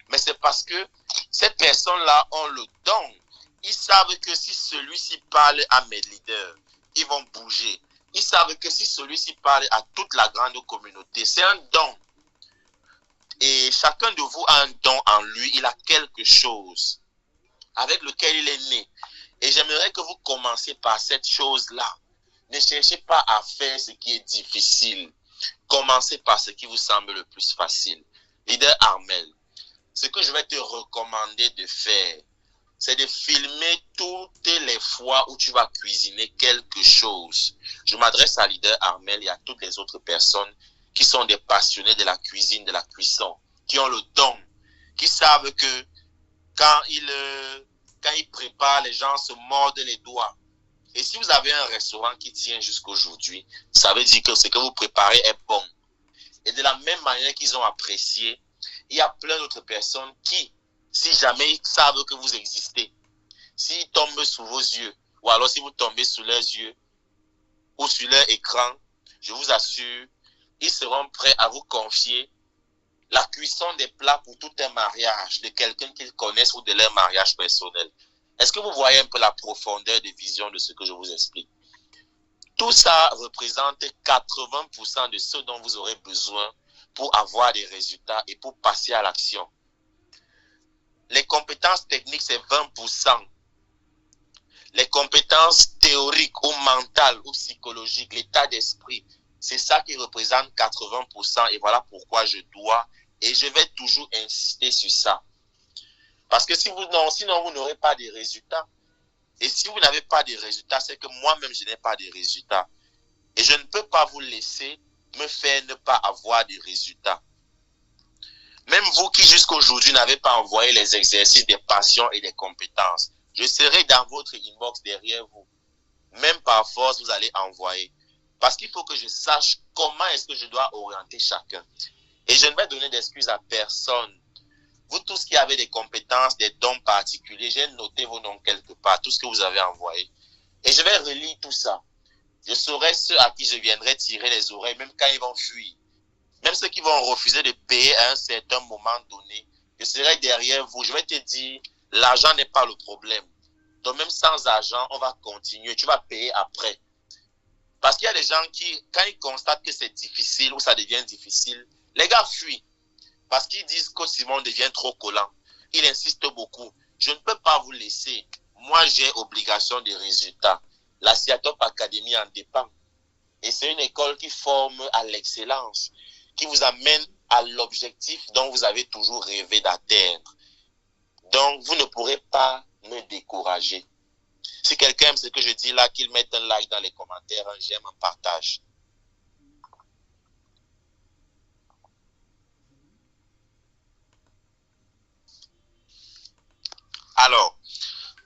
Mais c'est parce que ces personnes-là ont le don. Ils savent que si celui-ci parle à mes leaders, ils vont bouger. Ils savent que si celui-ci parle à toute la grande communauté, c'est un don. Et chacun de vous a un don en lui. Il a quelque chose avec lequel il est né. Et j'aimerais que vous commenciez par cette chose-là. Ne cherchez pas à faire ce qui est difficile. Commencez par ce qui vous semble le plus facile. Leader Armel, ce que je vais te recommander de faire, c'est de filmer toutes les fois où tu vas cuisiner quelque chose. Je m'adresse à Leader Armel et à toutes les autres personnes qui sont des passionnés de la cuisine, de la cuisson, qui ont le don, qui savent que quand ils préparent, les gens se mordent les doigts. Et si vous avez un restaurant qui tient jusqu'aujourd'hui, ça veut dire que ce que vous préparez est bon. Et de la même manière qu'ils ont apprécié, il y a plein d'autres personnes qui, si jamais ils savent que vous existez, s'ils tombent sous vos yeux, ou alors si vous tombez sous leurs yeux, ou sur leur écran, je vous assure, ils seront prêts à vous confier la cuisson des plats pour tout un mariage de quelqu'un qu'ils connaissent ou de leur mariage personnel. Est-ce que vous voyez un peu la profondeur de vision de ce que je vous explique? Tout ça représente 80% de ce dont vous aurez besoin pour avoir des résultats et pour passer à l'action. Les compétences techniques, c'est 20%. Les compétences théoriques ou mentales ou psychologiques, l'état d'esprit, c'est ça qui représente 80%. Et voilà pourquoi je dois et je vais toujours insister sur ça. Parce que sinon, vous n'aurez pas de résultats. Et si vous n'avez pas de résultats, c'est que moi-même, je n'ai pas de résultats. Et je ne peux pas vous laisser me faire ne pas avoir de résultats. Même vous qui jusqu'aujourd'hui n'avez pas envoyé les exercices des passions et des compétences, je serai dans votre inbox derrière vous. Même par force, vous allez envoyer. Parce qu'il faut que je sache comment est-ce que je dois orienter chacun. Et je ne vais donner d'excuses à personne. Vous tous qui avez des compétences, des dons particuliers, j'ai noté vos noms quelque part, tout ce que vous avez envoyé. Et je vais relire tout ça. Je saurai ceux à qui je viendrai tirer les oreilles, même quand ils vont fuir. Même ceux qui vont refuser de payer à un certain moment donné. Je serai derrière vous. Je vais te dire, l'argent n'est pas le problème. Donc même sans argent, on va continuer. Tu vas payer après. Parce qu'il y a des gens qui, quand ils constatent que c'est difficile ou ça devient difficile, les gars fuient. Parce qu'ils disent que Simon devient trop collant. Il insiste beaucoup. Je ne peux pas vous laisser. Moi, j'ai obligation de résultats. La Siatop Academy en dépend. Et c'est une école qui forme à l'excellence, qui vous amène à l'objectif dont vous avez toujours rêvé d'atteindre. Donc, vous ne pourrez pas me décourager. Si quelqu'un aime ce que je dis là, qu'il mette un like dans les commentaires, un j'aime, un partage. Alors,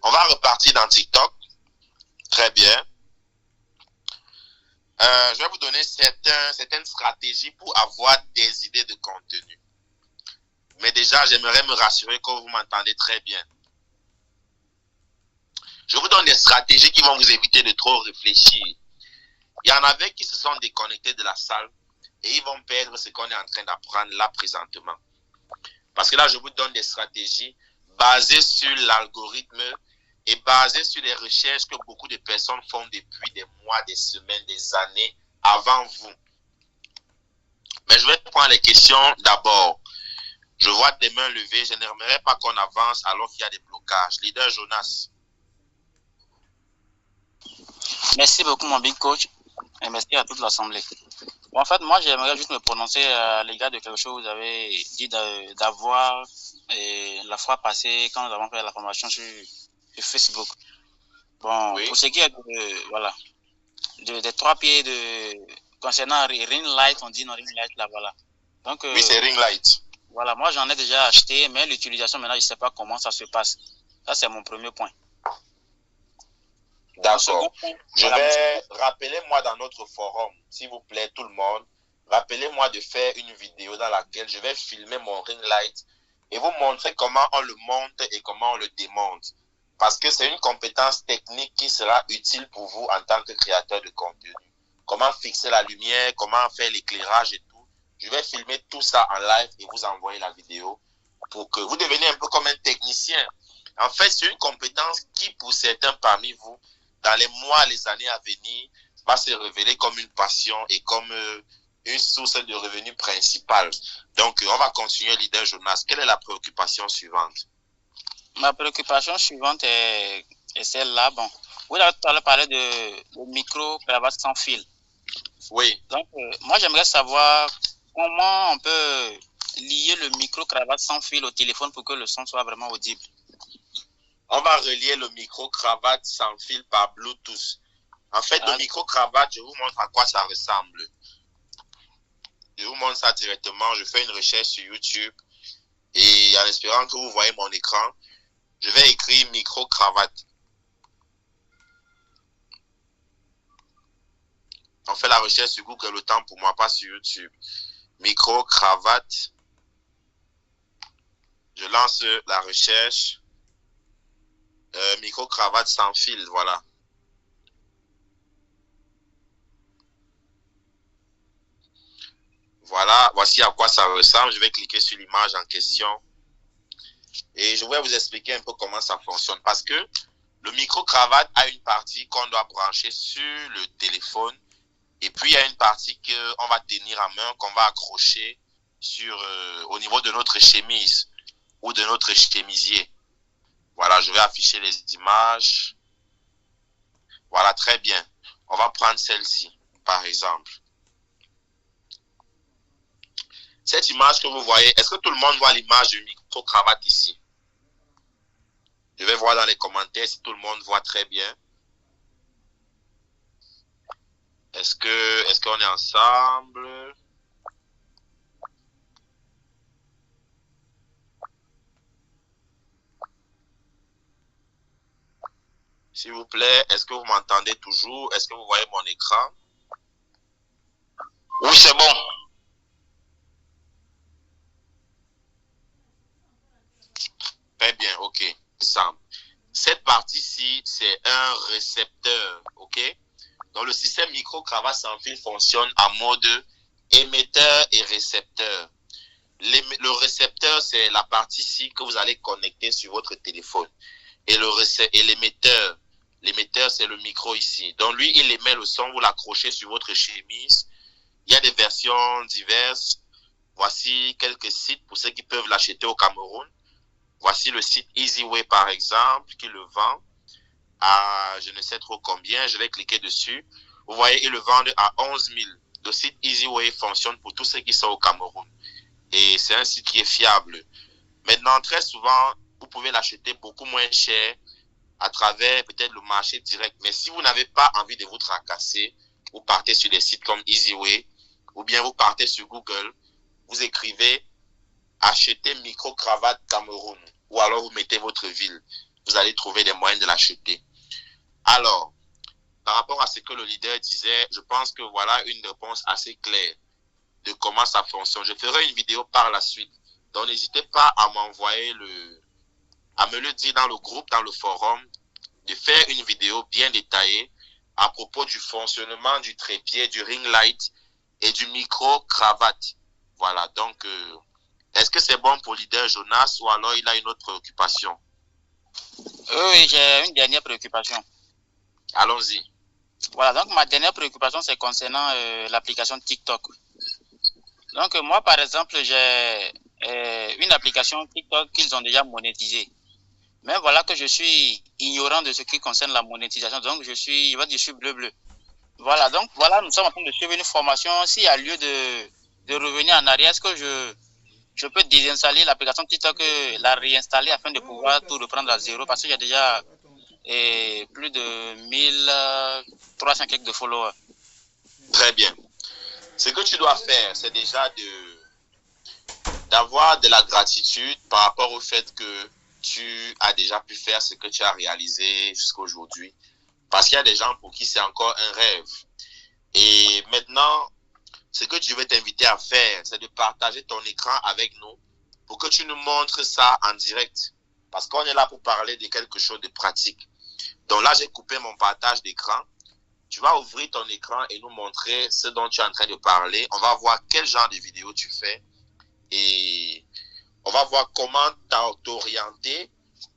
on va repartir dans TikTok. Très bien. Je vais vous donner certaines stratégies pour avoir des idées de contenu. Mais déjà, j'aimerais me rassurer que vous m'entendez très bien. Je vous donne des stratégies qui vont vous éviter de trop réfléchir. Il y en avait qui se sont déconnectés de la salle et ils vont perdre ce qu'on est en train d'apprendre là présentement. Parce que là, je vous donne des stratégies basées sur l'algorithme et basées sur les recherches que beaucoup de personnes font depuis des mois, des semaines, des années avant vous. Mais je vais prendre les questions d'abord. Je vois des mains levées. Je n'aimerais pas qu'on avance alors qu'il y a des blocages. Leader Jonas. Merci beaucoup, mon big coach. Et merci à toute l'Assemblée. Bon, en fait, moi, j'aimerais juste me prononcer à l'égard de quelque chose que vous avez dit d'avoir la fois passée quand nous avons fait la formation sur Facebook. Bon, Oui. pour ce qui est voilà, des 3 pieds concernant Ring Light, on dit non Ring Light là, voilà. Donc, Oui, c'est Ring Light. Voilà, moi j'en ai déjà acheté, mais l'utilisation maintenant, je ne sais pas comment ça se passe. Ça, c'est mon premier point. D'accord. Je vais rappelez-moi dans notre forum, s'il vous plaît, tout le monde, rappelez-moi de faire une vidéo dans laquelle je vais filmer mon ring light et vous montrer comment on le monte et comment on le démonte. Parce que c'est une compétence technique qui sera utile pour vous en tant que créateur de contenu. Comment fixer la lumière, comment faire l'éclairage et tout. Je vais filmer tout ça en live et vous envoyer la vidéo pour que vous deveniez un peu comme un technicien. En fait, c'est une compétence qui, pour certains parmi vous, dans les mois, les années à venir, va se révéler comme une passion et comme une source de revenus principale. Donc, on va continuer, leader Jonas. Quelle est la préoccupation suivante? Ma préoccupation suivante est celle-là. Bon, vous avez tout à l'heure parlé de micro-cravate sans fil. Oui. Donc, moi, j'aimerais savoir comment on peut lier le micro-cravate sans fil au téléphone pour que le son soit vraiment audible. On va relier le micro-cravate sans fil par Bluetooth. En fait, le micro-cravate, je vous montre à quoi ça ressemble. Je vous montre ça directement. Je fais une recherche sur YouTube et en espérant que vous voyez mon écran, je vais écrire micro-cravate. On fait la recherche sur Google, le temps pour moi, pas sur YouTube. Micro-cravate. Je lance la recherche. Micro-cravate sans fil, voilà. Voilà, voici à quoi ça ressemble. Je vais cliquer sur l'image en question. Et je vais vous expliquer un peu comment ça fonctionne. Parce que le micro-cravate a une partie qu'on doit brancher sur le téléphone. Et puis, il y a une partie qu'on va tenir en main, qu'on va accrocher au niveau de notre chemise ou de notre chemisier. Voilà, je vais afficher les images. Voilà, très bien. On va prendre celle-ci, par exemple. Cette image que vous voyez, est-ce que tout le monde voit l'image du micro-cravate ici? Je vais voir dans les commentaires si tout le monde voit très bien. Est-ce qu'on est ensemble? S'il vous plaît, est-ce que vous m'entendez toujours? Est-ce que vous voyez mon écran? Oui, c'est bon. Très bien, ok. Cette partie-ci, c'est un récepteur, ok? Donc, le système micro-cravate sans fil fonctionne en mode émetteur et récepteur. Le récepteur, c'est la partie-ci que vous allez connecter sur votre téléphone. Et l'émetteur, c'est le micro ici. Donc, lui, il émet le son, vous l'accrochez sur votre chemise. Il y a des versions diverses. Voici quelques sites pour ceux qui peuvent l'acheter au Cameroun. Voici le site EasyWay, par exemple, qui le vend à je ne sais trop combien. Je vais cliquer dessus. Vous voyez, ils le vendent à 11 000. Le site EasyWay fonctionne pour tous ceux qui sont au Cameroun. Et c'est un site qui est fiable. Maintenant, très souvent, vous pouvez l'acheter beaucoup moins cher à travers peut-être le marché direct. Mais si vous n'avez pas envie de vous tracasser, vous partez sur des sites comme EasyWay ou bien vous partez sur Google, vous écrivez acheter micro-cravate Cameroun ou alors vous mettez votre ville. Vous allez trouver des moyens de l'acheter. Alors, par rapport à ce que le leader disait, je pense que voilà une réponse assez claire de comment ça fonctionne. Je ferai une vidéo par la suite. Donc, n'hésitez pas à m'envoyer à me le dire dans le groupe, dans le forum, de faire une vidéo bien détaillée à propos du fonctionnement du trépied, du ring light et du micro-cravate. Voilà, donc, est-ce que c'est bon pour leader Jonas ou alors il a une autre préoccupation? Oui, j'ai une dernière préoccupation. Allons-y. Voilà, donc ma dernière préoccupation, c'est concernant l'application TikTok. Donc, moi, par exemple, j'ai une application TikTok qu'ils ont déjà monétisée. Mais voilà que je suis ignorant de ce qui concerne la monétisation. Donc, je suis bleu. Voilà, donc voilà, nous sommes en train de suivre une formation. S'il y a lieu de revenir en arrière, est-ce que je peux désinstaller l'application TikTok, la réinstaller afin de pouvoir tout reprendre à zéro parce qu'il y a déjà plus de 1300 quelques de followers. Très bien. Ce que tu dois faire, c'est déjà d'avoir de la gratitude par rapport au fait que tu as déjà pu faire ce que tu as réalisé jusqu'à aujourd'hui. Parce qu'il y a des gens pour qui c'est encore un rêve. Et maintenant, ce que je vais t'inviter à faire, c'est de partager ton écran avec nous pour que tu nous montres ça en direct. Parce qu'on est là pour parler de quelque chose de pratique. Donc là, j'ai coupé mon partage d'écran. Tu vas ouvrir ton écran et nous montrer ce dont tu es en train de parler. On va voir quel genre de vidéo tu fais. Et on va voir comment t'orienter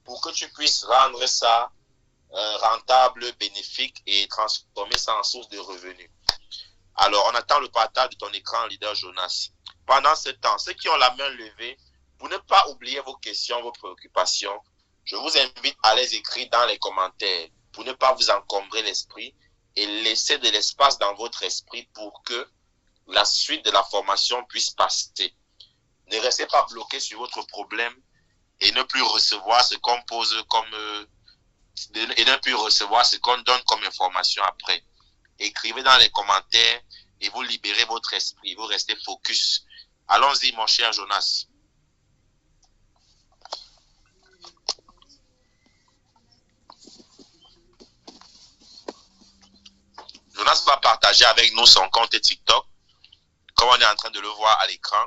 pour que tu puisses rendre ça rentable, bénéfique et transformer ça en source de revenus. Alors, on attend le partage de ton écran, leader Jonas. Pendant ce temps, ceux qui ont la main levée, pour ne pas oublier vos questions, vos préoccupations, je vous invite à les écrire dans les commentaires pour ne pas vous encombrer l'esprit et laisser de l'espace dans votre esprit pour que la suite de la formation puisse passer. Ne restez pas bloqué sur votre problème et ne plus recevoir ce qu'on pose et ne plus recevoir ce qu'on donne comme information après. Écrivez dans les commentaires et vous libérez votre esprit, vous restez focus. Allons-y, mon cher Jonas. Jonas va partager avec nous son compte TikTok, comme on est en train de le voir à l'écran.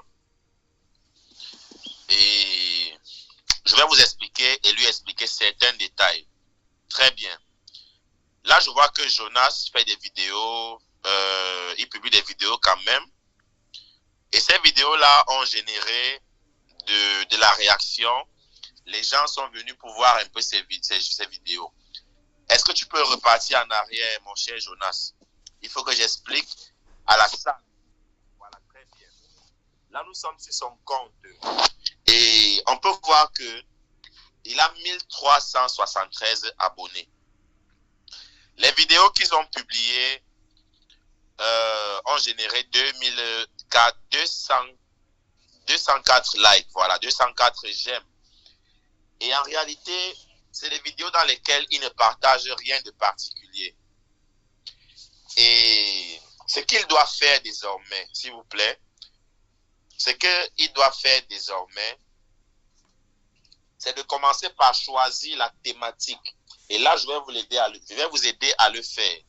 Et je vais vous expliquer et lui expliquer certains détails. Très bien. Là, je vois que Jonas fait des vidéos, il publie des vidéos quand même. Et ces vidéos-là ont généré de la réaction. Les gens sont venus pour voir un peu ces vidéos. Est-ce que tu peux repartir en arrière, mon cher Jonas? Il faut que j'explique à la salle. Voilà, très bien. Là, nous sommes sur son compte. Et on peut voir que il a 1373 abonnés. Les vidéos qu'ils ont publiées ont généré 204 likes, voilà, 204 j'aime. Et en réalité, c'est des vidéos dans lesquelles ils ne partagent rien de particulier. Et ce qu'il doit faire désormais, s'il vous plaît, c'est de commencer par choisir la thématique. Et là, je vais vous aider à le faire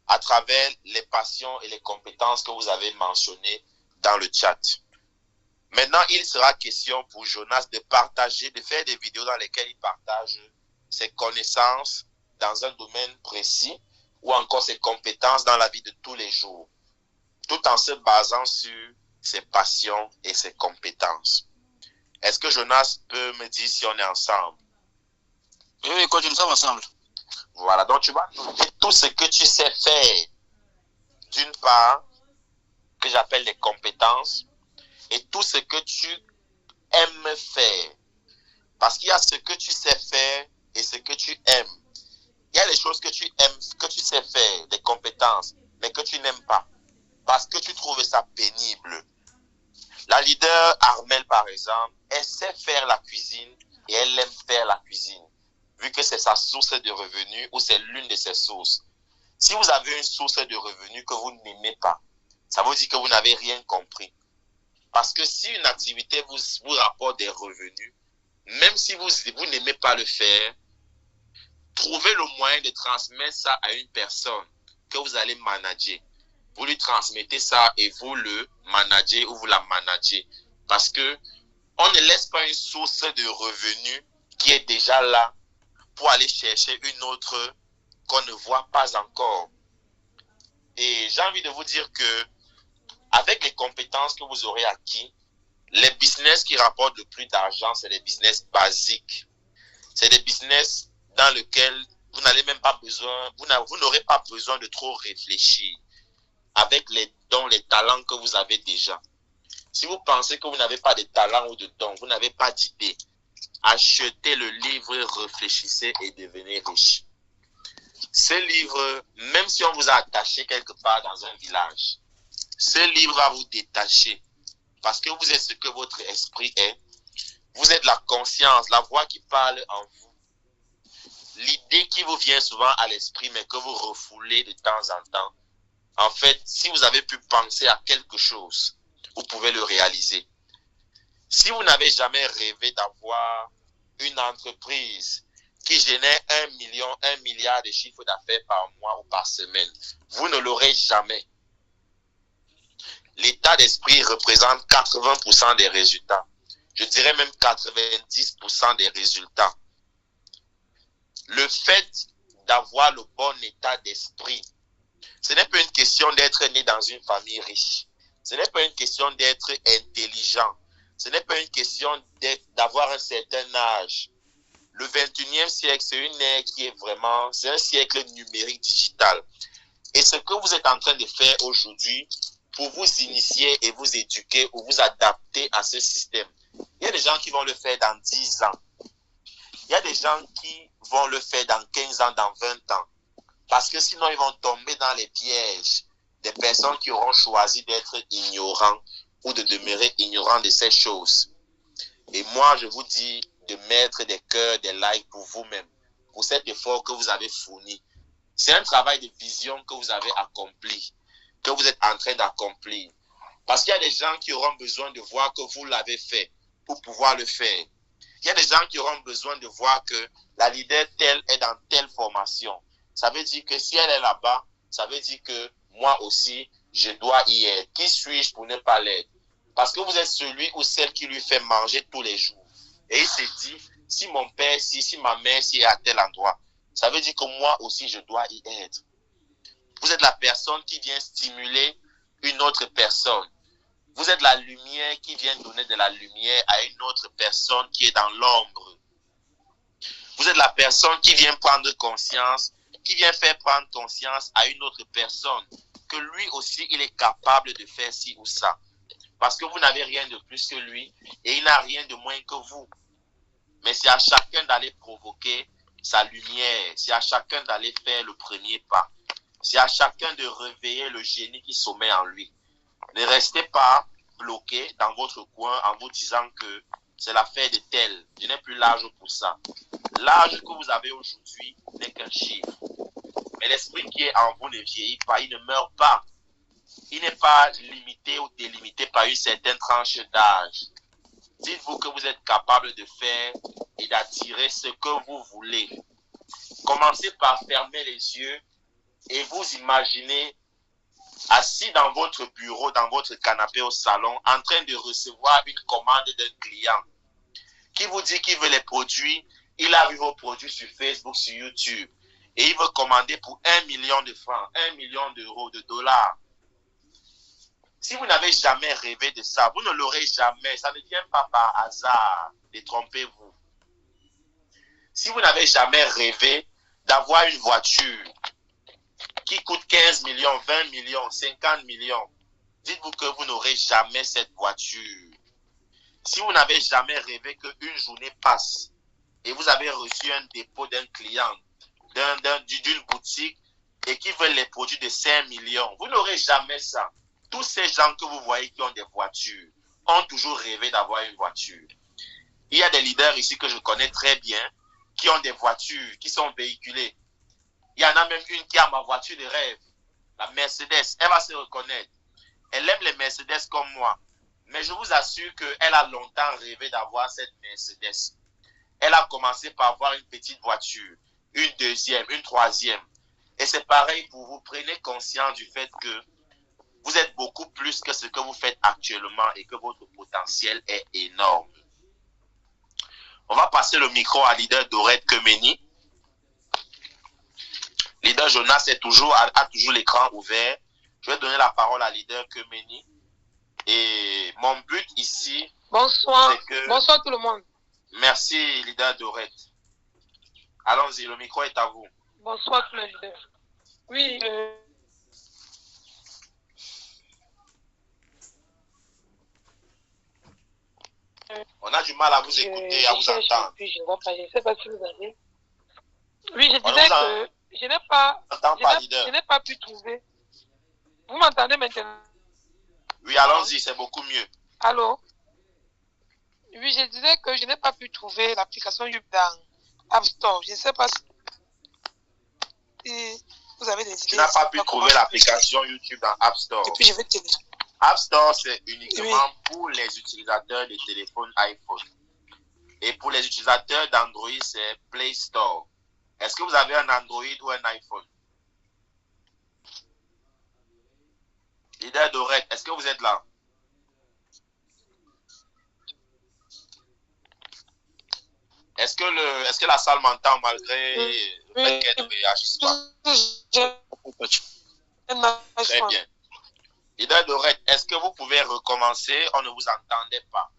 à travers les passions et les compétences que vous avez mentionnées dans le chat. Maintenant, il sera question pour Jonas de faire des vidéos dans lesquelles il partage ses connaissances dans un domaine précis ou encore ses compétences dans la vie de tous les jours, tout en se basant sur ses passions et ses compétences. Est-ce que Jonas peut me dire si on est ensemble? Oui, quand nous sommes ensemble. Voilà, donc tu vas noter tout ce que tu sais faire. D'une part, que j'appelle les compétences, et tout ce que tu aimes faire. Parce qu'il y a ce que tu sais faire et ce que tu aimes. Il y a les choses que tu aimes, que tu sais faire, des compétences, mais que tu n'aimes pas. Parce que tu trouves ça pénible. La leader Armelle, par exemple, elle sait faire la cuisine et elle aime faire la cuisine, vu que c'est sa source de revenus ou c'est l'une de ses sources. Si vous avez une source de revenus que vous n'aimez pas, ça veut dire que vous n'avez rien compris. Parce que si une activité vous rapporte des revenus, même si vous n'aimez pas le faire, trouvez le moyen de transmettre ça à une personne que vous allez manager. Vous lui transmettez ça et vous le managez ou vous la managez. Parce que on ne laisse pas une source de revenus qui est déjà là pour aller chercher une autre qu'on ne voit pas encore. Et j'ai envie de vous dire que avec les compétences que vous aurez acquis, les business qui rapportent le plus d'argent, c'est les business basiques. C'est des business dans lesquels vous n'aurez pas besoin de trop réfléchir avec les dons, les talents que vous avez déjà. Si vous pensez que vous n'avez pas de talent ou de dons, vous n'avez pas d'idée, achetez le livre, réfléchissez et devenez riche. Ce livre, même si on vous a attaché quelque part dans un village, ce livre va vous détacher parce que vous êtes ce que votre esprit est. Vous êtes la conscience, la voix qui parle en vous. L'idée qui vous vient souvent à l'esprit, mais que vous refoulez de temps en temps. En fait, si vous avez pu penser à quelque chose, vous pouvez le réaliser. Si vous n'avez jamais rêvé d'avoir une entreprise qui génère 1 million, 1 milliard de chiffres d'affaires par mois ou par semaine, vous ne l'aurez jamais. L'état d'esprit représente 80% des résultats. Je dirais même 90% des résultats. Le fait d'avoir le bon état d'esprit, ce n'est pas une question d'être né dans une famille riche. Ce n'est pas une question d'être intelligent. Ce n'est pas une question d'avoir un certain âge. Le 21e siècle, c'est une ère qui est vraiment, c'est un siècle numérique digital. Et ce que vous êtes en train de faire aujourd'hui pour vous initier et vous éduquer ou vous adapter à ce système, il y a des gens qui vont le faire dans 10 ans. Il y a des gens qui vont le faire dans 15 ans, dans 20 ans. Parce que sinon, ils vont tomber dans les pièges des personnes qui auront choisi d'être ignorants ou de demeurer ignorants de ces choses. Et moi, je vous dis de mettre des cœurs, des likes pour vous-même, pour cet effort que vous avez fourni. C'est un travail de vision que vous avez accompli, que vous êtes en train d'accomplir. Parce qu'il y a des gens qui auront besoin de voir que vous l'avez fait pour pouvoir le faire. Il y a des gens qui auront besoin de voir que la leader telle est dans telle formation. Ça veut dire que si elle est là-bas, ça veut dire que moi aussi, je dois y être. Qui suis-je pour ne pas l'être? Parce que vous êtes celui ou celle qui lui fait manger tous les jours. Et il se dit, si mon père, si ma mère, si est à tel endroit, ça veut dire que moi aussi, je dois y être. Vous êtes la personne qui vient stimuler une autre personne. Vous êtes la lumière qui vient donner de la lumière à une autre personne qui est dans l'ombre. Vous êtes la personne qui vient prendre conscience, qui vient faire prendre conscience à une autre personne que lui aussi, il est capable de faire ci ou ça. Parce que vous n'avez rien de plus que lui et il n'a rien de moins que vous. Mais c'est à chacun d'aller provoquer sa lumière. C'est à chacun d'aller faire le premier pas. C'est à chacun de réveiller le génie qui sommeille en lui. Ne restez pas bloqué dans votre coin en vous disant que c'est l'affaire de tel. Je n'ai plus l'âge pour ça. L'âge que vous avez aujourd'hui n'est qu'un chiffre. Mais l'esprit qui est en vous ne vieillit pas, il ne meurt pas. Il n'est pas limité ou délimité par une certaine tranche d'âge. Dites-vous que vous êtes capable de faire et d'attirer ce que vous voulez. Commencez par fermer les yeux et vous imaginez assis dans votre bureau, dans votre canapé au salon, en train de recevoir une commande d'un client qui vous dit qu'il veut les produits. Il a vu vos produits sur Facebook, sur YouTube et il veut commander pour 1 million de francs, 1 million d'euros, de dollars. Si vous n'avez jamais rêvé de ça, vous ne l'aurez jamais. Ça ne vient pas par hasard. Détrompez-vous. Si vous n'avez jamais rêvé d'avoir une voiture qui coûte 15 millions, 20 millions, 50 millions, dites-vous que vous n'aurez jamais cette voiture. Si vous n'avez jamais rêvé qu'une journée passe et vous avez reçu un dépôt d'un client, d'une boutique et qui veut les produits de 5 millions, vous n'aurez jamais ça. Tous ces gens que vous voyez qui ont des voitures ont toujours rêvé d'avoir une voiture. Il y a des leaders ici que je connais très bien qui ont des voitures, qui sont véhiculées. Il y en a même une qui a ma voiture de rêve, la Mercedes. Elle va se reconnaître. Elle aime les Mercedes comme moi. Mais je vous assure qu'elle a longtemps rêvé d'avoir cette Mercedes. Elle a commencé par avoir une petite voiture, une deuxième, une troisième. Et c'est pareil pour vous. Prenez conscience du fait que vous êtes beaucoup plus que ce que vous faites actuellement et que votre potentiel est énorme. On va passer le micro à leader Dorette Kemeni. Leader Jonas a toujours l'écran ouvert. Je vais donner la parole à leader Kemeni. Et mon but ici, bonsoir. C'est que... Bonsoir tout le monde. Merci leader Dorette. Allons-y, le micro est à vous. Bonsoir tout le leader. Oui. On a du mal à vous écouter, à vous entendre. Je ne sais pas si vous avez. Oui, je disais que Je n'ai pas, J'entends pas, leader. je n'ai pas pu trouver. Vous m'entendez maintenant? Oui, allons-y, c'est beaucoup mieux. Allô? Oui, je disais que je n'ai pas pu trouver l'application YouTube dans App Store. Je ne sais pas si vous avez des idées. Tu n'as pas pu trouver l'application YouTube dans App Store. Et puis je vais te dire. App Store, c'est uniquement pour les utilisateurs des téléphones iPhone. Et pour les utilisateurs d'Android, c'est Play Store. Est-ce que vous avez un Android ou un iPhone? Leader Dorette, est-ce que vous êtes là? Est-ce que la salle m'entend malgré le fait qu'elle ne réagisse pas? Très bien. Leader Dorette, est-ce que vous pouvez recommencer? On ne vous entendait pas.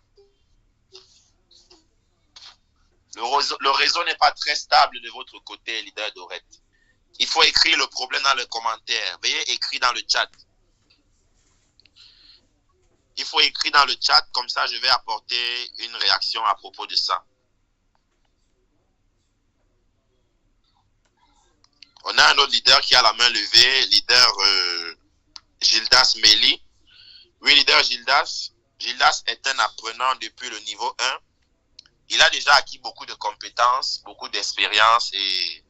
Le réseau n'est pas très stable de votre côté, leader Dorette. Il faut écrire le problème dans le commentaire. Veuillez écrire dans le chat. Il faut écrire dans le chat, comme ça je vais apporter une réaction à propos de ça. On a un autre leader qui a la main levée, leader Gildas Meli. Oui, leader Gildas. Gildas est un apprenant depuis le niveau 1. Il a déjà acquis beaucoup de compétences, beaucoup d'expérience et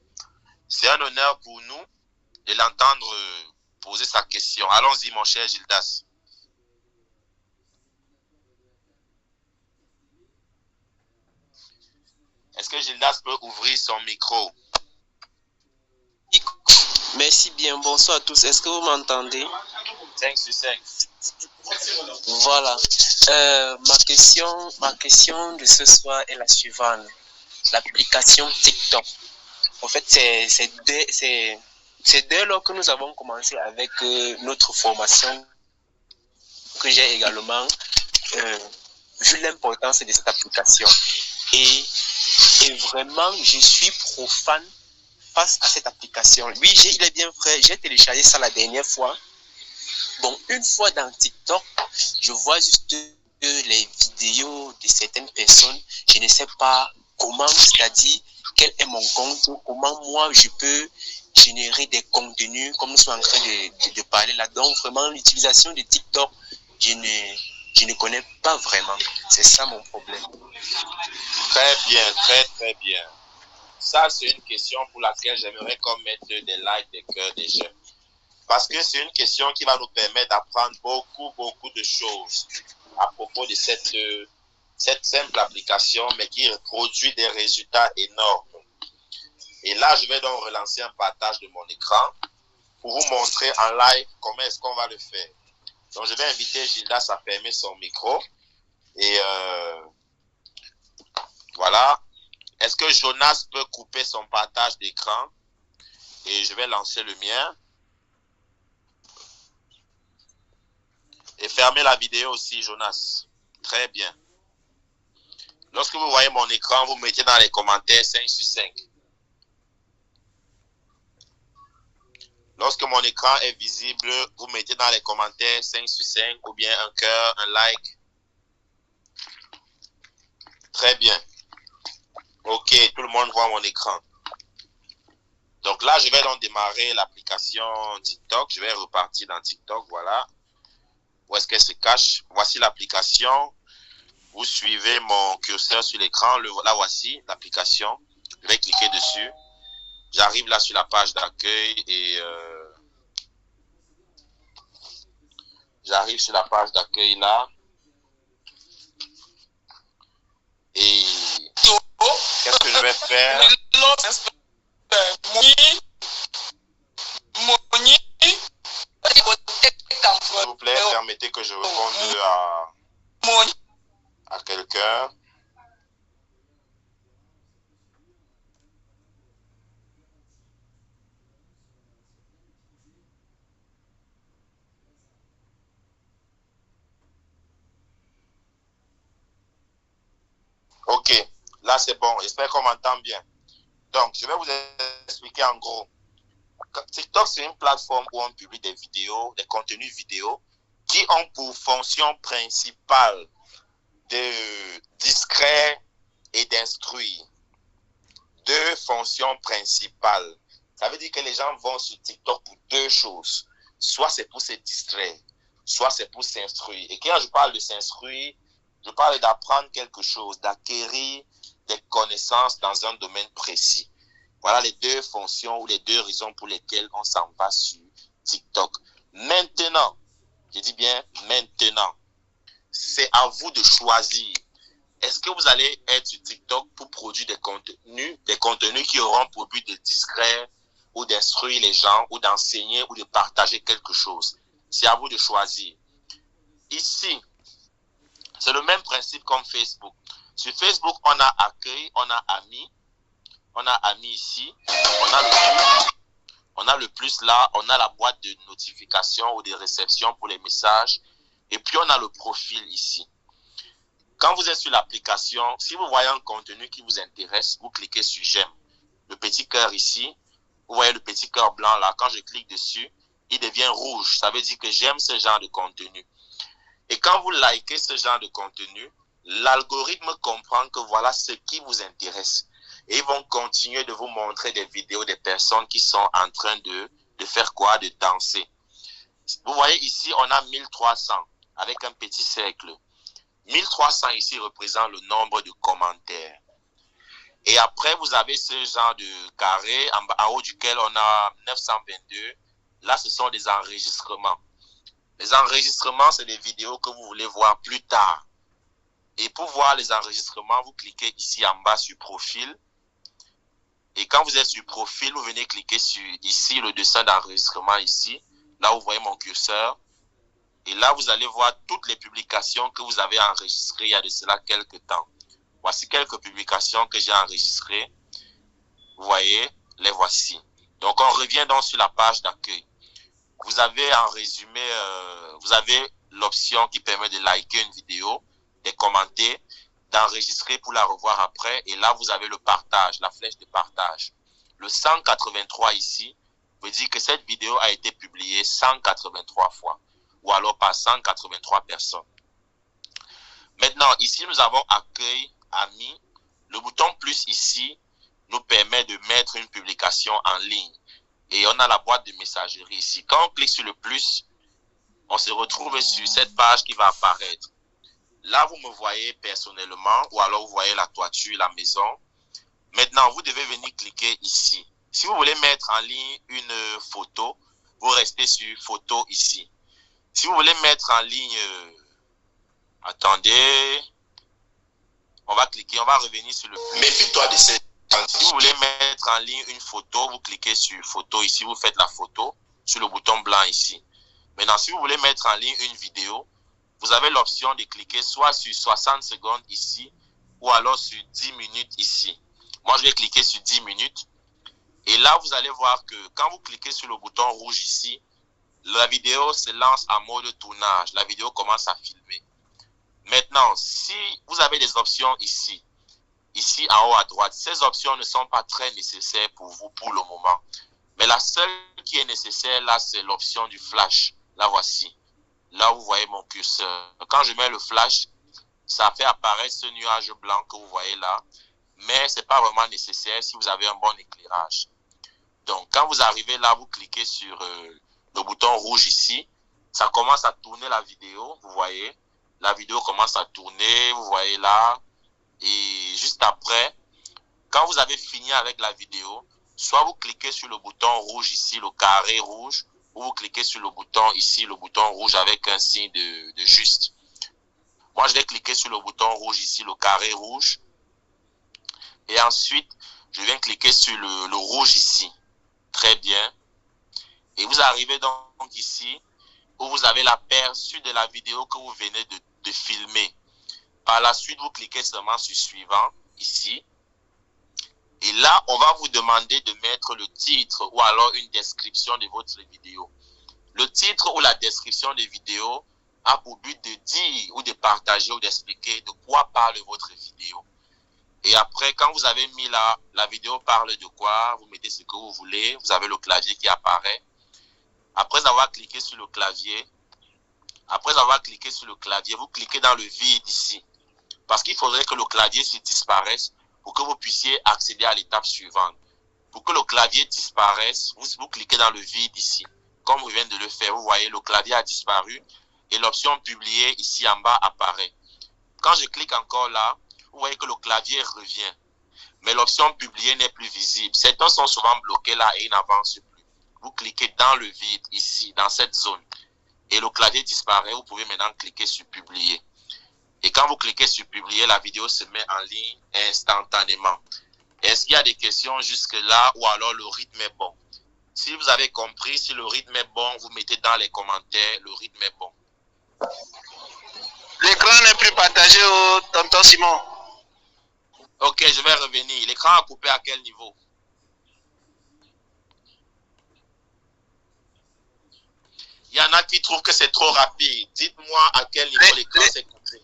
c'est un honneur pour nous de l'entendre poser sa question. Allons-y, mon cher Gildas. Est-ce que Gildas peut ouvrir son micro? Merci bien, bonsoir à tous. Est-ce que vous m'entendez? 5 sur 5. Voilà. Ma question de ce soir est la suivante. L'application TikTok. En fait, c'est dès lors que nous avons commencé avec notre formation que j'ai également vu l'importance de cette application. Et vraiment, je suis profane face à cette application. Oui, il est bien vrai, j'ai téléchargé ça la dernière fois. Bon, une fois dans TikTok, je vois juste les vidéos de certaines personnes. Je ne sais pas comment, c'est-à-dire quel est mon compte, comment moi je peux générer des contenus comme nous sommes en train de parler là. Donc vraiment, l'utilisation de TikTok, je ne connais pas vraiment. C'est ça mon problème. Très bien, très bien. Ça, c'est une question pour laquelle j'aimerais qu'on mette des likes, des cœurs, des j'aime. Parce que c'est une question qui va nous permettre d'apprendre beaucoup de choses à propos de cette simple application, mais qui produit des résultats énormes. Et là, je vais donc relancer un partage de mon écran pour vous montrer en live comment est-ce qu'on va le faire. Donc, je vais inviter Gildas à fermer son micro. Et voilà. Est-ce que Jonas peut couper son partage d'écran? Et je vais lancer le mien. Et fermer la vidéo aussi, Jonas. Très bien. Lorsque vous voyez mon écran, vous mettez dans les commentaires 5 sur 5. Lorsque mon écran est visible, vous mettez dans les commentaires 5 sur 5 ou bien un cœur, un like. Très bien. Ok, tout le monde voit mon écran. Donc là, je vais donc démarrer l'application TikTok. Je vais repartir dans TikTok, voilà. Où est-ce qu'elle se cache? Voici l'application. Vous suivez mon curseur sur l'écran. La voici, l'application. Je vais cliquer dessus. J'arrive là sur la page d'accueil et j'arrive sur la page d'accueil là. Et qu'est-ce que je vais faire? S'il vous plaît, permettez que je réponde à quelqu'un. Ok, là c'est bon. J'espère qu'on m'entend bien. Donc, je vais vous expliquer en gros. TikTok, c'est une plateforme où on publie des vidéos, des contenus vidéo qui ont pour fonction principale de distraire et d'instruire. Deux fonctions principales. Ça veut dire que les gens vont sur TikTok pour deux choses. Soit c'est pour se distraire, soit c'est pour s'instruire. Et quand je parle de s'instruire, je parle d'apprendre quelque chose, d'acquérir des connaissances dans un domaine précis. Voilà les deux fonctions ou les deux raisons pour lesquelles on s'en va sur TikTok. Maintenant, je dis bien maintenant, c'est à vous de choisir. Est-ce que vous allez être sur TikTok pour produire des contenus qui auront pour but de distraire ou d'instruire les gens ou d'enseigner ou de partager quelque chose? C'est à vous de choisir. Ici, c'est le même principe comme Facebook. Sur Facebook, on a accueil, on a amis. On a amis ici, on a le plus là, on a la boîte de notification ou de réception pour les messages. Et puis on a le profil ici. Quand vous êtes sur l'application, si vous voyez un contenu qui vous intéresse, vous cliquez sur j'aime. Le petit cœur ici, vous voyez le petit cœur blanc là, quand je clique dessus, il devient rouge. Ça veut dire que j'aime ce genre de contenu. Et quand vous likez ce genre de contenu, l'algorithme comprend que voilà ce qui vous intéresse. Et ils vont continuer de vous montrer des vidéos des personnes qui sont en train de faire quoi? De danser. Vous voyez ici, on a 1300 avec un petit cercle. 1300 ici représente le nombre de commentaires. Et après, vous avez ce genre de carré en haut duquel on a 922. Là, ce sont des enregistrements. Les enregistrements, c'est des vidéos que vous voulez voir plus tard. Et pour voir les enregistrements, vous cliquez ici en bas sur profil. Et quand vous êtes sur profil, vous venez cliquer sur ici le dessin d'enregistrement ici. Là, vous voyez mon curseur. Et là, vous allez voir toutes les publications que vous avez enregistrées il y a de cela quelques temps. Voici quelques publications que j'ai enregistrées. Vous voyez, les voici. Donc, on revient donc sur la page d'accueil. Vous avez en résumé, vous avez l'option qui permet de liker une vidéo, de commenter, d'enregistrer pour la revoir après. Et là, vous avez le partage, la flèche de partage. Le 183 ici veut dire que cette vidéo a été publiée 183 fois. Ou alors par 183 personnes. Maintenant, ici, nous avons accueil, amis. Le bouton plus ici nous permet de mettre une publication en ligne. Et on a la boîte de messagerie ici. Quand on clique sur le plus, on se retrouve sur cette page qui va apparaître. Là, vous me voyez personnellement, ou alors vous voyez la toiture, la maison. Maintenant, vous devez venir cliquer ici. Si vous voulez mettre en ligne une photo, vous restez sur photo ici. Si vous voulez mettre en ligne, attendez, on va cliquer, on va revenir sur le plus. Méfie-toi de cette. Si vous voulez mettre en ligne une photo, vous cliquez sur photo ici, vous faites la photo sur le bouton blanc ici. Maintenant, si vous voulez mettre en ligne une vidéo, vous avez l'option de cliquer soit sur 60 secondes ici, ou alors sur 10 minutes ici. Moi, je vais cliquer sur 10 minutes. Et là, vous allez voir que quand vous cliquez sur le bouton rouge ici, la vidéo se lance en mode tournage. La vidéo commence à filmer. Maintenant, si vous avez des options ici en haut à droite, ces options ne sont pas très nécessaires pour vous pour le moment. Mais la seule qui est nécessaire là, c'est l'option du flash. La voici. Là, vous voyez mon curseur. Quand je mets le flash, ça fait apparaître ce nuage blanc que vous voyez là. Mais ce n'est pas vraiment nécessaire si vous avez un bon éclairage. Donc, quand vous arrivez là, vous cliquez sur le bouton rouge ici. Ça commence à tourner la vidéo, vous voyez. La vidéo commence à tourner, vous voyez là. Et juste après, quand vous avez fini avec la vidéo, soit vous cliquez sur le bouton rouge ici, le carré rouge, ou vous cliquez sur le bouton ici, le bouton rouge avec un signe de juste. Moi, je vais cliquer sur le bouton rouge ici, le carré rouge. Et ensuite, je viens cliquer sur le rouge ici. Très bien. Et vous arrivez donc ici, où vous avez l'aperçu de la vidéo que vous venez de filmer. Par la suite, vous cliquez seulement sur suivant, ici. Et là, on va vous demander de mettre le titre ou alors une description de votre vidéo. Le titre ou la description de vidéo a pour but de dire ou de partager ou d'expliquer de quoi parle votre vidéo. Et après, quand vous avez mis la vidéo parle de quoi, vous mettez ce que vous voulez. Vous avez le clavier qui apparaît. Après avoir cliqué sur le clavier, vous cliquez dans le vide ici. Parce qu'il faudrait que le clavier se disparaisse pour que vous puissiez accéder à l'étape suivante. Pour que le clavier disparaisse, vous cliquez dans le vide ici. Comme vous venez de le faire, vous voyez, le clavier a disparu et l'option publier ici en bas apparaît. Quand je clique encore là, vous voyez que le clavier revient. Mais l'option publier n'est plus visible. Certains sont souvent bloqués là et ils n'avancent plus. Vous cliquez dans le vide ici, dans cette zone. Et le clavier disparaît. Vous pouvez maintenant cliquer sur publier. Et quand vous cliquez sur publier, la vidéo se met en ligne instantanément. Est-ce qu'il y a des questions jusque-là ou alors le rythme est bon? Si vous avez compris, si le rythme est bon, vous mettez dans les commentaires, le rythme est bon. L'écran n'est plus partagé au tonton Simon. Ok, je vais revenir. L'écran a coupé à quel niveau? Il y en a qui trouvent que c'est trop rapide. Dites-moi à quel niveau l'écran s'est coupé.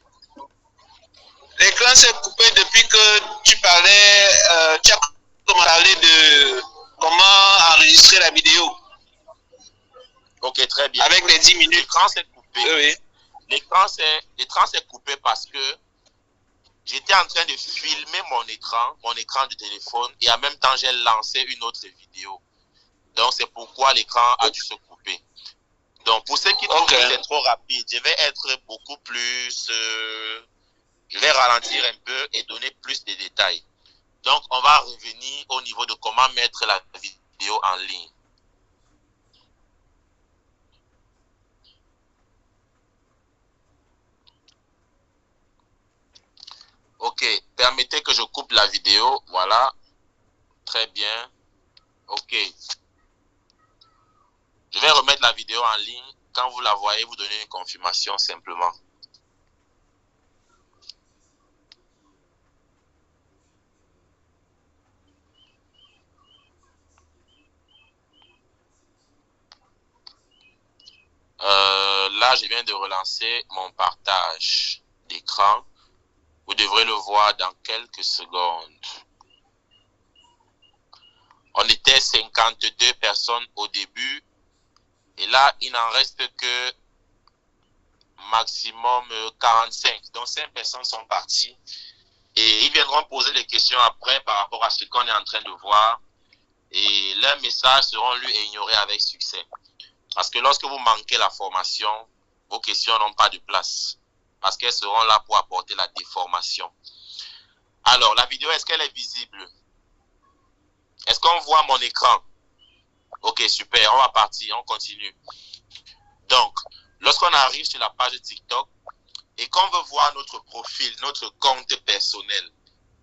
L'écran s'est coupé depuis que tu parlais, tu as parlé de comment enregistrer la vidéo. Ok, très bien. Avec les 10 minutes. L'écran s'est coupé. Oui. L'écran s'est coupé parce que j'étais en train de filmer mon écran de téléphone et en même temps j'ai lancé une autre vidéo. Donc c'est pourquoi l'écran a dû se couper. Donc pour ceux qui trouvent que c'est trop rapide, je vais être beaucoup plus... je vais ralentir un peu et donner plus de détails. Donc on va revenir au niveau de comment mettre la vidéo en ligne. Ok, permettez que je coupe la vidéo. Voilà. Très bien. Ok. Je vais remettre la vidéo en ligne. Quand vous la voyez, vous donnez une confirmation simplement. Là, je viens de relancer mon partage d'écran. Vous devrez le voir dans quelques secondes. On était 52 personnes au début. Et là, il n'en reste que maximum 45. Donc, 5 personnes sont parties. Et ils viendront poser des questions après par rapport à ce qu'on est en train de voir. Et leurs messages seront lus et ignorés avec succès. Parce que lorsque vous manquez la formation, vos questions n'ont pas de place. Parce qu'elles seront là pour apporter la déformation. Alors, la vidéo, est-ce qu'elle est visible? Est-ce qu'on voit mon écran? Ok, super, on va partir, on continue. Donc, lorsqu'on arrive sur la page TikTok et qu'on veut voir notre profil, notre compte personnel,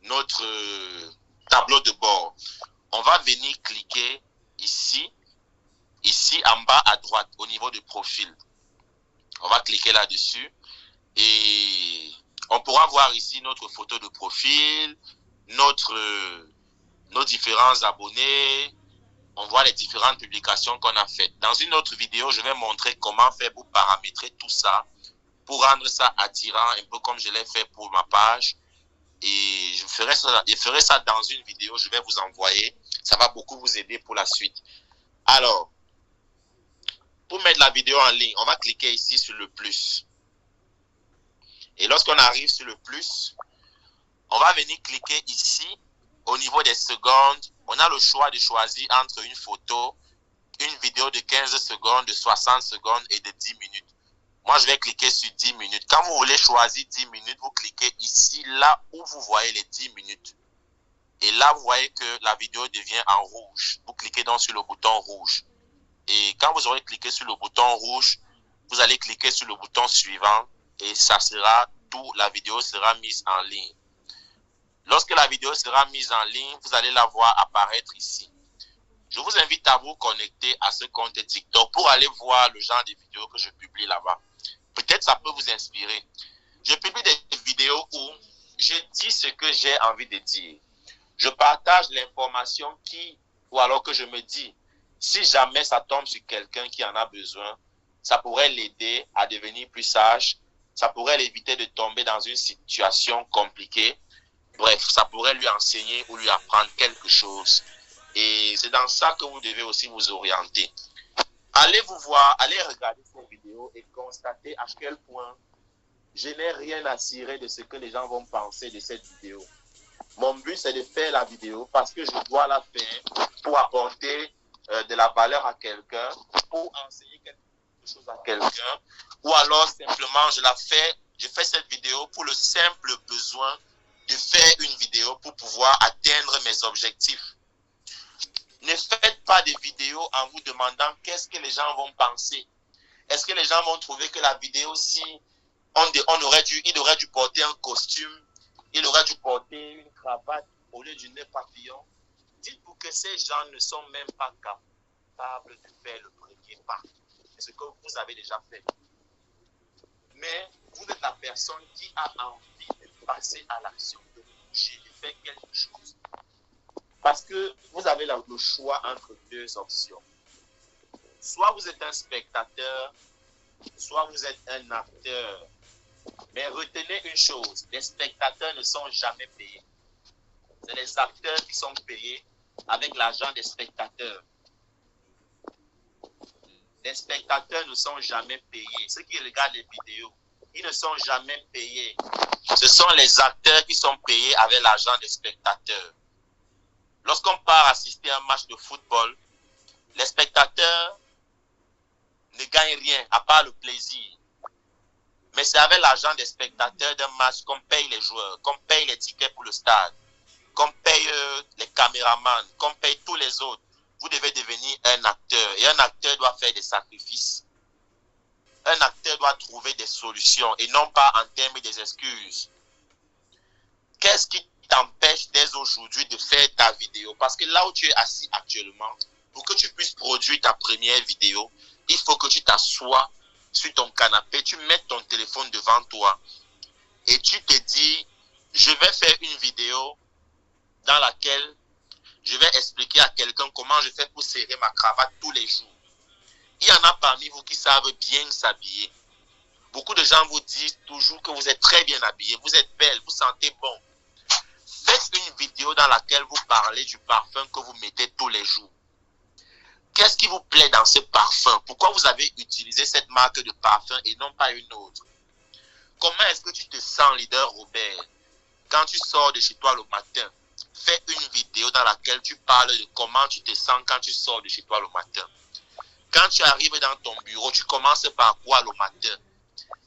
notre tableau de bord, on va venir cliquer ici en bas à droite, au niveau du profil. On va cliquer là-dessus et on pourra voir ici notre photo de profil, nos différents abonnés. On voit les différentes publications qu'on a faites. Dans une autre vidéo, je vais montrer comment faire pour paramétrer tout ça, pour rendre ça attirant, un peu comme je l'ai fait pour ma page. Et je ferai ça dans une vidéo, je vais vous envoyer. Ça va beaucoup vous aider pour la suite. Alors, pour mettre la vidéo en ligne, on va cliquer ici sur le plus. Et lorsqu'on arrive sur le plus, on va venir cliquer ici. Au niveau des secondes, on a le choix de choisir entre une photo, une vidéo de 15 secondes, de 60 secondes et de 10 minutes. Moi, je vais cliquer sur 10 minutes. Quand vous voulez choisir 10 minutes, vous cliquez ici, là où vous voyez les 10 minutes. Et là, vous voyez que la vidéo devient en rouge. Vous cliquez donc sur le bouton rouge. Et quand vous aurez cliqué sur le bouton rouge, vous allez cliquer sur le bouton suivant et ça sera tout, la vidéo sera mise en ligne. Lorsque la vidéo sera mise en ligne, vous allez la voir apparaître ici. Je vous invite à vous connecter à ce compte TikTok pour aller voir le genre de vidéos que je publie là-bas. Peut-être ça peut vous inspirer. Je publie des vidéos où je dis ce que j'ai envie de dire. Je partage l'information ou alors que je me dis, si jamais ça tombe sur quelqu'un qui en a besoin, ça pourrait l'aider à devenir plus sage, ça pourrait l'éviter de tomber dans une situation compliquée. Bref, ça pourrait lui enseigner ou lui apprendre quelque chose. Et c'est dans ça que vous devez aussi vous orienter. Allez vous voir, allez regarder cette vidéo et constatez à quel point je n'ai rien à cirer de ce que les gens vont penser de cette vidéo. Mon but, c'est de faire la vidéo parce que je dois la faire pour apporter de la valeur à quelqu'un, pour enseigner quelque chose à quelqu'un, ou alors simplement je fais cette vidéo pour le simple besoin de faire une vidéo pour pouvoir atteindre mes objectifs. Ne faites pas de vidéos en vous demandant qu'est-ce que les gens vont penser. Est-ce que les gens vont trouver que la vidéo, si il aurait dû porter un costume, il aurait dû porter une cravate au lieu du nœud papillon? Dites-vous que ces gens ne sont même pas capables de faire le premier pas. C'est ce que vous avez déjà fait. Mais vous êtes la personne qui a envie de passer à l'action, de bouger, de faire quelque chose. Parce que vous avez le choix entre deux options. Soit vous êtes un spectateur, soit vous êtes un acteur. Mais retenez une chose, les spectateurs ne sont jamais payés. C'est les acteurs qui sont payés avec l'argent des spectateurs. Les spectateurs ne sont jamais payés. Ceux qui regardent les vidéos, ils ne sont jamais payés. Ce sont les acteurs qui sont payés avec l'argent des spectateurs. Lorsqu'on part assister à un match de football, les spectateurs ne gagnent rien à part le plaisir. Mais c'est avec l'argent des spectateurs d'un match qu'on paye les joueurs, qu'on paye les tickets pour le stade, qu'on paye les caméramans, qu'on paye tous les autres. Vous devez devenir un acteur. Et un acteur doit faire des sacrifices. Un acteur doit trouver des solutions et non pas en termes des excuses. Qu'est-ce qui t'empêche dès aujourd'hui de faire ta vidéo? Parce que là où tu es assis actuellement, pour que tu puisses produire ta première vidéo, il faut que tu t'assoies sur ton canapé, tu mettes ton téléphone devant toi et tu te dis, je vais faire une vidéo dans laquelle je vais expliquer à quelqu'un comment je fais pour serrer ma cravate tous les jours. Il y en a parmi vous qui savent bien s'habiller. Beaucoup de gens vous disent toujours que vous êtes très bien habillé, vous êtes belle, vous sentez bon. Faites une vidéo dans laquelle vous parlez du parfum que vous mettez tous les jours. Qu'est-ce qui vous plaît dans ce parfum? Pourquoi vous avez utilisé cette marque de parfum et non pas une autre? Comment est-ce que tu te sens, leader Robert, quand tu sors de chez toi le matin? Fais une vidéo dans laquelle tu parles de comment tu te sens quand tu sors de chez toi le matin. Quand tu arrives dans ton bureau, tu commences par quoi le matin?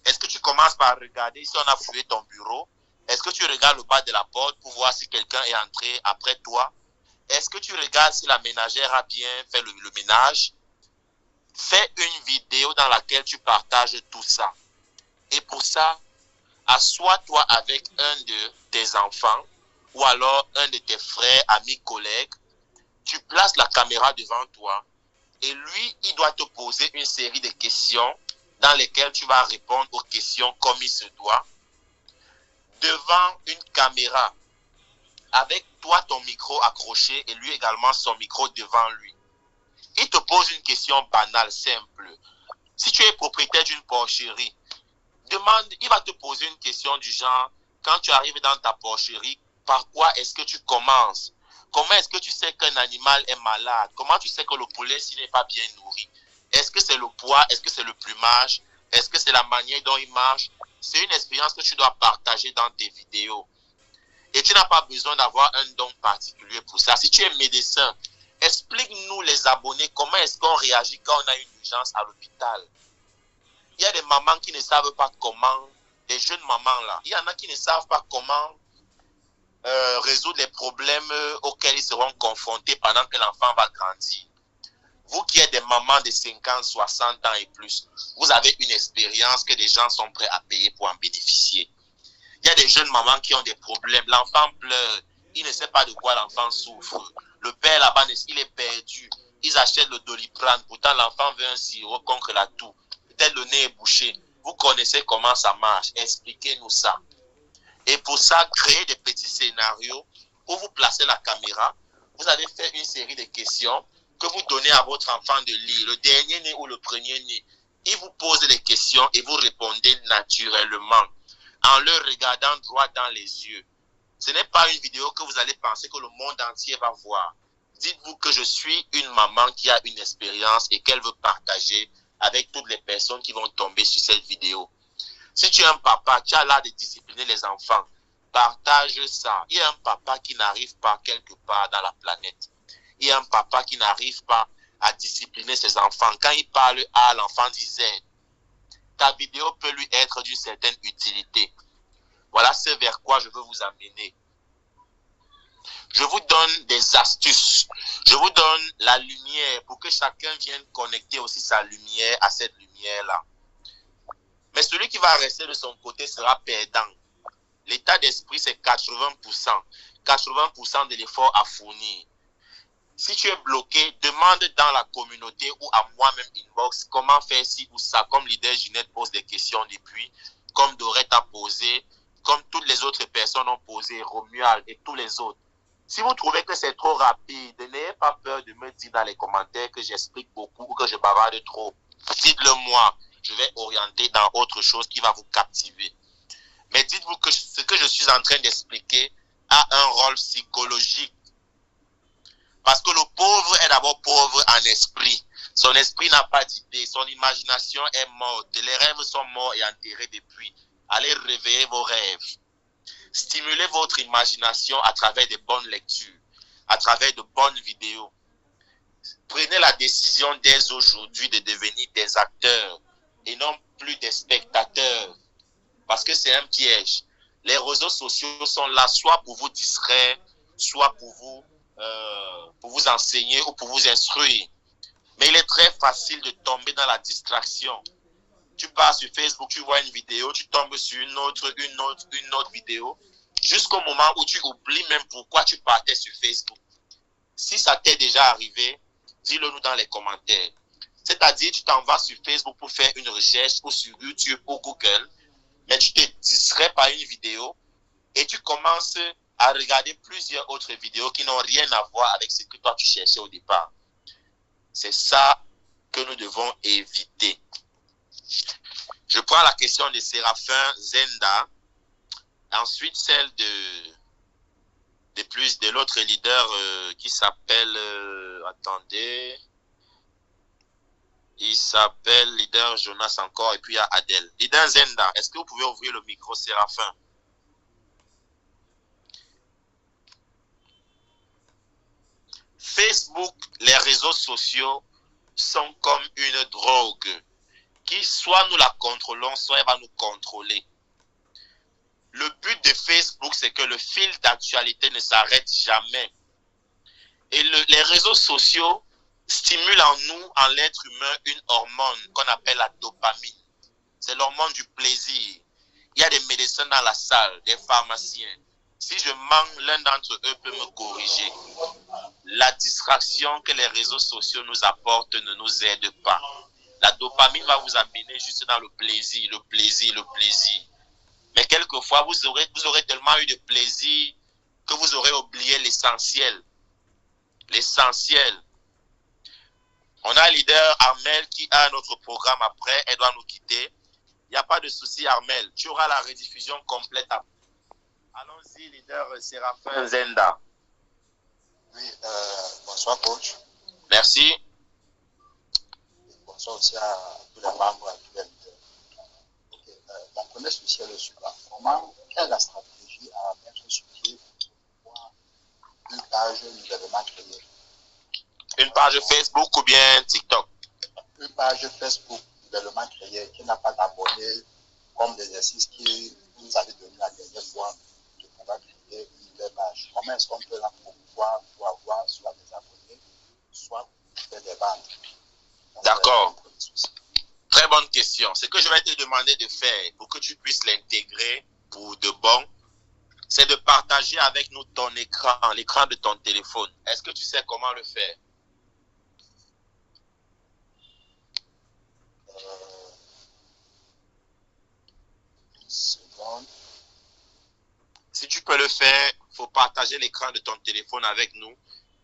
Est-ce que tu commences par regarder si on a fouillé ton bureau? Est-ce que tu regardes le bas de la porte pour voir si quelqu'un est entré après toi? Est-ce que tu regardes si la ménagère a bien fait le ménage? Fais une vidéo dans laquelle tu partages tout ça. Et pour ça, assois-toi avec un de tes enfants ou alors un de tes frères, amis, collègues. Tu places la caméra devant toi et lui, il doit te poser une série de questions dans lesquelles tu vas répondre aux questions comme il se doit. Devant une caméra, avec toi ton micro accroché et lui également son micro devant lui. Il te pose une question banale, simple. Si tu es propriétaire d'une porcherie, il va te poser une question du genre, quand tu arrives dans ta porcherie, par quoi est-ce que tu commences? Comment est-ce que tu sais qu'un animal est malade? Comment tu sais que le poulet s'il n'est pas bien nourri? Est-ce que c'est le poids? Est-ce que c'est le plumage? Est-ce que c'est la manière dont il marche? C'est une expérience que tu dois partager dans tes vidéos. Et tu n'as pas besoin d'avoir un don particulier pour ça. Si tu es médecin, explique-nous les abonnés comment est-ce qu'on réagit quand on a une urgence à l'hôpital. Il y a des mamans qui ne savent pas comment, des jeunes mamans là, il y en a qui ne savent pas comment résoudre les problèmes auxquels ils seront confrontés pendant que l'enfant va grandir. Vous qui êtes des mamans de 50, 60 ans et plus, vous avez une expérience que des gens sont prêts à payer pour en bénéficier. Il y a des jeunes mamans qui ont des problèmes. L'enfant pleure. Il ne sait pas de quoi l'enfant souffre. Le père là-bas, il est perdu. Ils achètent le Doliprane. Pourtant, l'enfant veut un sirop contre la toux. Peut-être le nez est bouché. Vous connaissez comment ça marche. Expliquez-nous ça. Et pour ça, créez des petits scénarios où vous placez la caméra. Vous avez fait une série de questions que vous donnez à votre enfant de lire. Le dernier né ou le premier né. Il vous pose des questions et vous répondez naturellement, en le regardant droit dans les yeux. Ce n'est pas une vidéo que vous allez penser que le monde entier va voir. Dites-vous que je suis une maman qui a une expérience et qu'elle veut partager avec toutes les personnes qui vont tomber sur cette vidéo. Si tu es un papa qui a l'art de discipliner les enfants, partage ça. Il y a un papa qui n'arrive pas quelque part dans la planète. il y a un papa qui n'arrive pas à discipliner ses enfants. Quand il parle A, l'enfant dit Z. Ta vidéo peut lui être d'une certaine utilité. Voilà ce vers quoi je veux vous amener. Je vous donne des astuces. Je vous donne la lumière pour que chacun vienne connecter aussi sa lumière à cette lumière-là. Mais celui qui va rester de son côté sera perdant. L'état d'esprit, c'est 80%. 80% de l'effort à fournir. Si tu es bloqué, demande dans la communauté ou à moi-même inbox comment faire ci ou ça. Comme leader Ginette pose des questions depuis, comme Dorette a posé, comme toutes les autres personnes ont posé, Romuald et tous les autres. Si vous trouvez que c'est trop rapide, n'ayez pas peur de me dire dans les commentaires que j'explique beaucoup ou que je bavarde trop. Dites-le moi, je vais orienter dans autre chose qui va vous captiver. Mais dites-vous que ce que je suis en train d'expliquer a un rôle psychologique. Parce que le pauvre est d'abord pauvre en esprit. Son esprit n'a pas d'idée, son imagination est morte. Les rêves sont morts et enterrés depuis. Allez réveiller vos rêves. Stimulez votre imagination à travers de bonnes lectures, à travers de bonnes vidéos. Prenez la décision dès aujourd'hui de devenir des acteurs et non plus des spectateurs. Parce que c'est un piège. Les réseaux sociaux sont là soit pour vous distraire, soit pour vous enseigner ou pour vous instruire. Mais il est très facile de tomber dans la distraction. Tu pars sur Facebook, tu vois une vidéo, tu tombes sur une autre vidéo, jusqu'au moment où tu oublies même pourquoi tu partais sur Facebook. Si ça t'est déjà arrivé, dis-le nous dans les commentaires. C'est-à-dire, tu t'en vas sur Facebook pour faire une recherche ou sur YouTube ou Google, mais tu te distrais par une vidéo et tu commences à regarder plusieurs autres vidéos qui n'ont rien à voir avec ce que toi tu cherchais au départ. C'est ça que nous devons éviter. Je prends la question de Séraphin Zenda, ensuite celle de l'autre leader qui s'appelle, attendez, il s'appelle leader Jonas encore, et puis il y a Adèle. Leader Zenda, est-ce que vous pouvez ouvrir le micro, Séraphin? Facebook, les réseaux sociaux sont comme une drogue qui soit nous la contrôlons, soit elle va nous contrôler. Le but de Facebook, c'est que le fil d'actualité ne s'arrête jamais. Et les réseaux sociaux stimulent en nous, en l'être humain, une hormone qu'on appelle la dopamine. C'est l'hormone du plaisir. Il y a des médecins dans la salle, des pharmaciens. Si je manque, l'un d'entre eux peut me corriger. La distraction que les réseaux sociaux nous apportent ne nous aide pas. La dopamine va vous amener juste dans le plaisir, le plaisir, le plaisir. Mais quelquefois, vous aurez tellement eu de plaisir que vous aurez oublié l'essentiel. L'essentiel. On a un leader, Armel, qui a un autre programme après. Elle doit nous quitter. Il n'y a pas de souci, Armel. Tu auras la rediffusion complète après. Allons-y, leader Séraphin Zenda. Oui, bonsoir, coach. Merci. Bonsoir aussi à tous les membres, à tous les leaders. Mon premier souci est le suivant. Quelle est la stratégie à mettre sur pied pour pouvoir une page nouvellement créée? Une page Facebook ou bien TikTok? Une page Facebook nouvellement créée qui n'a pas d'abonnés, comme l'exercice qui nous avait donné la dernière fois de pouvoir créer une nouvelle page. Comment est-ce qu'on peut la pouvoir pour avoir soit des abonnés, soit faire des ventes? D'accord. Très bonne question. Ce que je vais te demander de faire pour que tu puisses l'intégrer pour de bon, c'est de partager avec nous ton écran, l'écran de ton téléphone. Est-ce que tu sais comment le faire? Une seconde. Si tu peux le faire, il faut partager l'écran de ton téléphone avec nous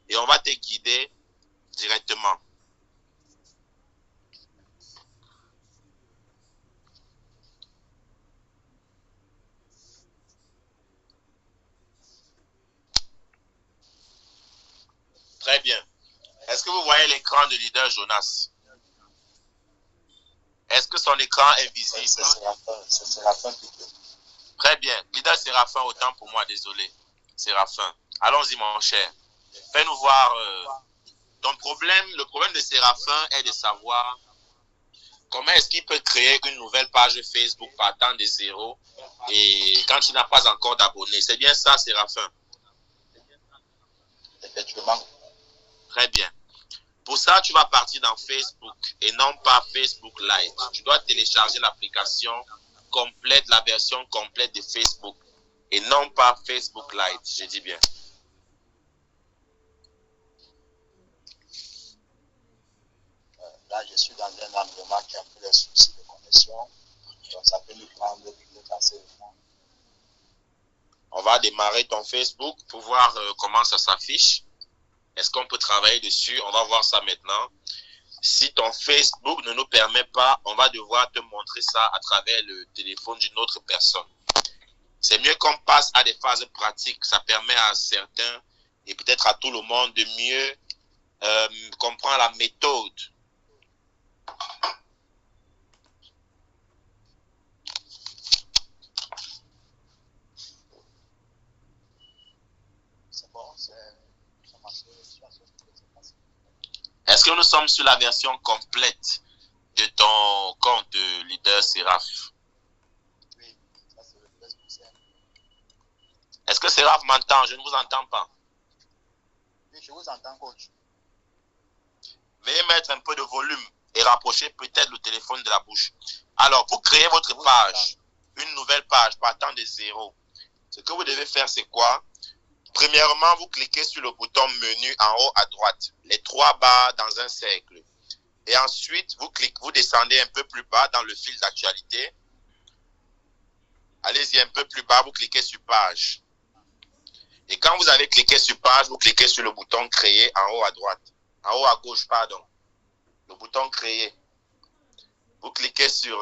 et on va te guider directement. Très bien. Est-ce que vous voyez l'écran de leader Jonas? Est-ce que son écran est visible? C'est Séraphin plutôt. Très bien. Leader Séraphin, autant pour moi, désolé. Séraphin. Allons-y, mon cher. Fais-nous voir le problème de Séraphin est de savoir comment est-ce qu'il peut créer une nouvelle page Facebook partant de zéro et quand il n'a pas encore d'abonnés. C'est bien ça, Séraphin? Effectivement. Très bien. Pour ça, tu vas partir dans Facebook et non pas Facebook Lite. Tu dois télécharger l'application complète, la version complète de Facebook et non pas Facebook Lite, je dis bien. Là, je suis dans un environnement qui a un peu des soucis de connexion. Donc, ça peut nous prendre assez de temps. On va démarrer ton Facebook pour voir comment ça s'affiche. Est-ce qu'on peut travailler dessus? On va voir ça maintenant. Si ton Facebook ne nous permet pas, on va devoir te montrer ça à travers le téléphone d'une autre personne. C'est mieux qu'on passe à des phases pratiques. Ça permet à certains et peut-être à tout le monde de mieux comprendre la méthode. C'est bon, Est-ce que nous sommes sur la version complète de ton compte leader Séraph? Oui, ça c'est le Facebook. Est-ce que Séraph m'entend? Je ne vous entends pas. Oui, je vous entends, coach. Veuillez mettre un peu de volume et rapprocher peut-être le téléphone de la bouche. Alors, pour créer votre page, une nouvelle page partant de zéro, ce que vous devez faire, c'est quoi? Premièrement, vous cliquez sur le bouton menu en haut à droite, les 3 barres dans un cercle. Et ensuite, vous descendez un peu plus bas dans le fil d'actualité. Allez-y un peu plus bas, vous cliquez sur page. Et quand vous avez cliqué sur page, vous cliquez sur le bouton créer en haut à droite. En haut à gauche, pardon. Le bouton créer. Vous cliquez sur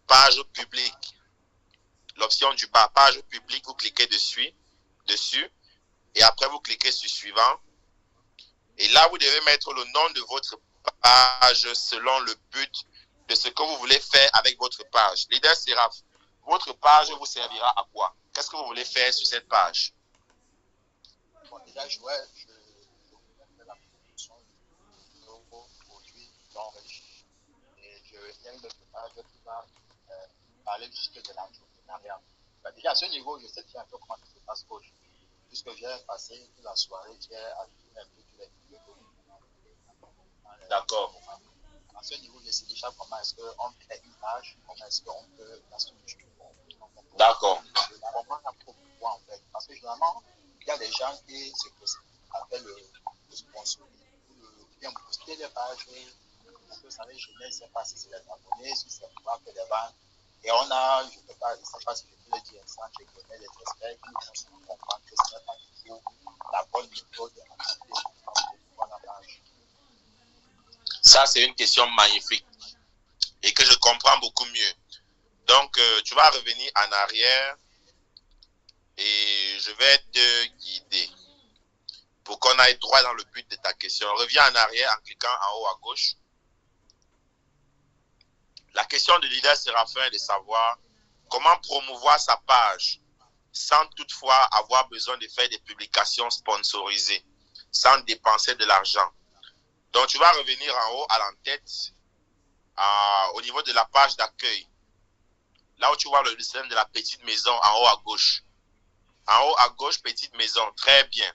page publique. L'option du bas, page publique, vous cliquez dessus. Et après, vous cliquez sur suivant. Et là, vous devez mettre le nom de votre page selon le but de ce que vous voulez faire avec votre page. Leader Séraph, votre page vous servira à quoi? Qu'est-ce que vous voulez faire sur cette page? Bon, déjà, je fais la production de nouveaux produits non riches. Et il y a une autre page qui va parler juste de l'entrepreneuriat. Déjà, à ce niveau, je sais déjà un peu comment ça se passe, coach. Puisque j'ai passé toute la soirée, j'ai ajouté un peu tous les vidéos que vous. D'accord. À ce niveau, je sais déjà comment est-ce qu'on crée une page, comment est-ce qu'on peut la structurer. D'accord. Comment la promouvoir en fait. Parce que généralement, il y a des gens qui se appellent le sponsor, bien booster les pages, parce que vous savez, je ne sais pas si c'est les abonnés, si c'est pour faire des ventes. Et on a, je ne sais pas si je peux le dire ça, je connais des experts qui nous font comprendre que ce n'est pas toujours la bonne méthode de promouvoir la page. Ça, c'est une question magnifique et que je comprends beaucoup mieux. Donc, tu vas revenir en arrière et je vais te guider pour qu'on aille droit dans le but de ta question. Reviens en arrière en cliquant en haut à gauche. La question du leader Séraphin est de savoir comment promouvoir sa page sans toutefois avoir besoin de faire des publications sponsorisées, sans dépenser de l'argent. Donc, tu vas revenir en haut à l'entête, au niveau de la page d'accueil. Là où tu vois le dessin de la petite maison en haut à gauche. En haut à gauche, petite maison. Très bien.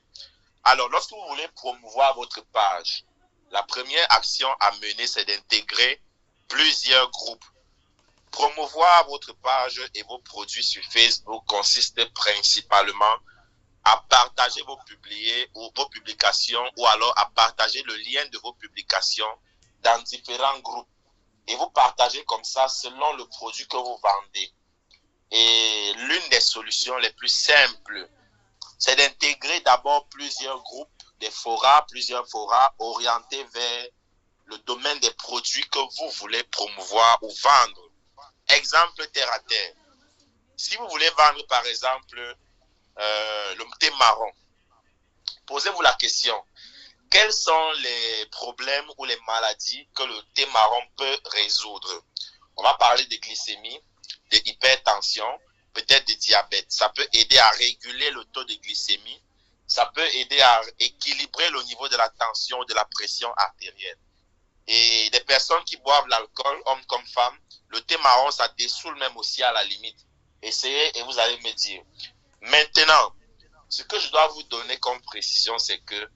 Alors, lorsque vous voulez promouvoir votre page, la première action à mener, c'est d'intégrer plusieurs groupes. Promouvoir votre page et vos produits sur Facebook consiste principalement à partager vos publications ou alors à partager le lien de vos publications dans différents groupes. Et vous partagez comme ça selon le produit que vous vendez. Et l'une des solutions les plus simples, c'est d'intégrer d'abord plusieurs groupes, plusieurs forats orientés vers le domaine des produits que vous voulez promouvoir ou vendre. Exemple terre à terre. Si vous voulez vendre par exemple le thé marron, posez-vous la question. Quels sont les problèmes ou les maladies que le thé marron peut résoudre? On va parler de glycémie, de hypertension, peut-être de diabète. Ça peut aider à réguler le taux de glycémie. ça peut aider à équilibrer le niveau de la tension, de la pression artérielle. Et des personnes qui boivent l'alcool, hommes comme femmes, le thé marron, ça dessoule même aussi à la limite. Essayez et vous allez me dire. Maintenant, ce que je dois vous donner comme précision, c'est que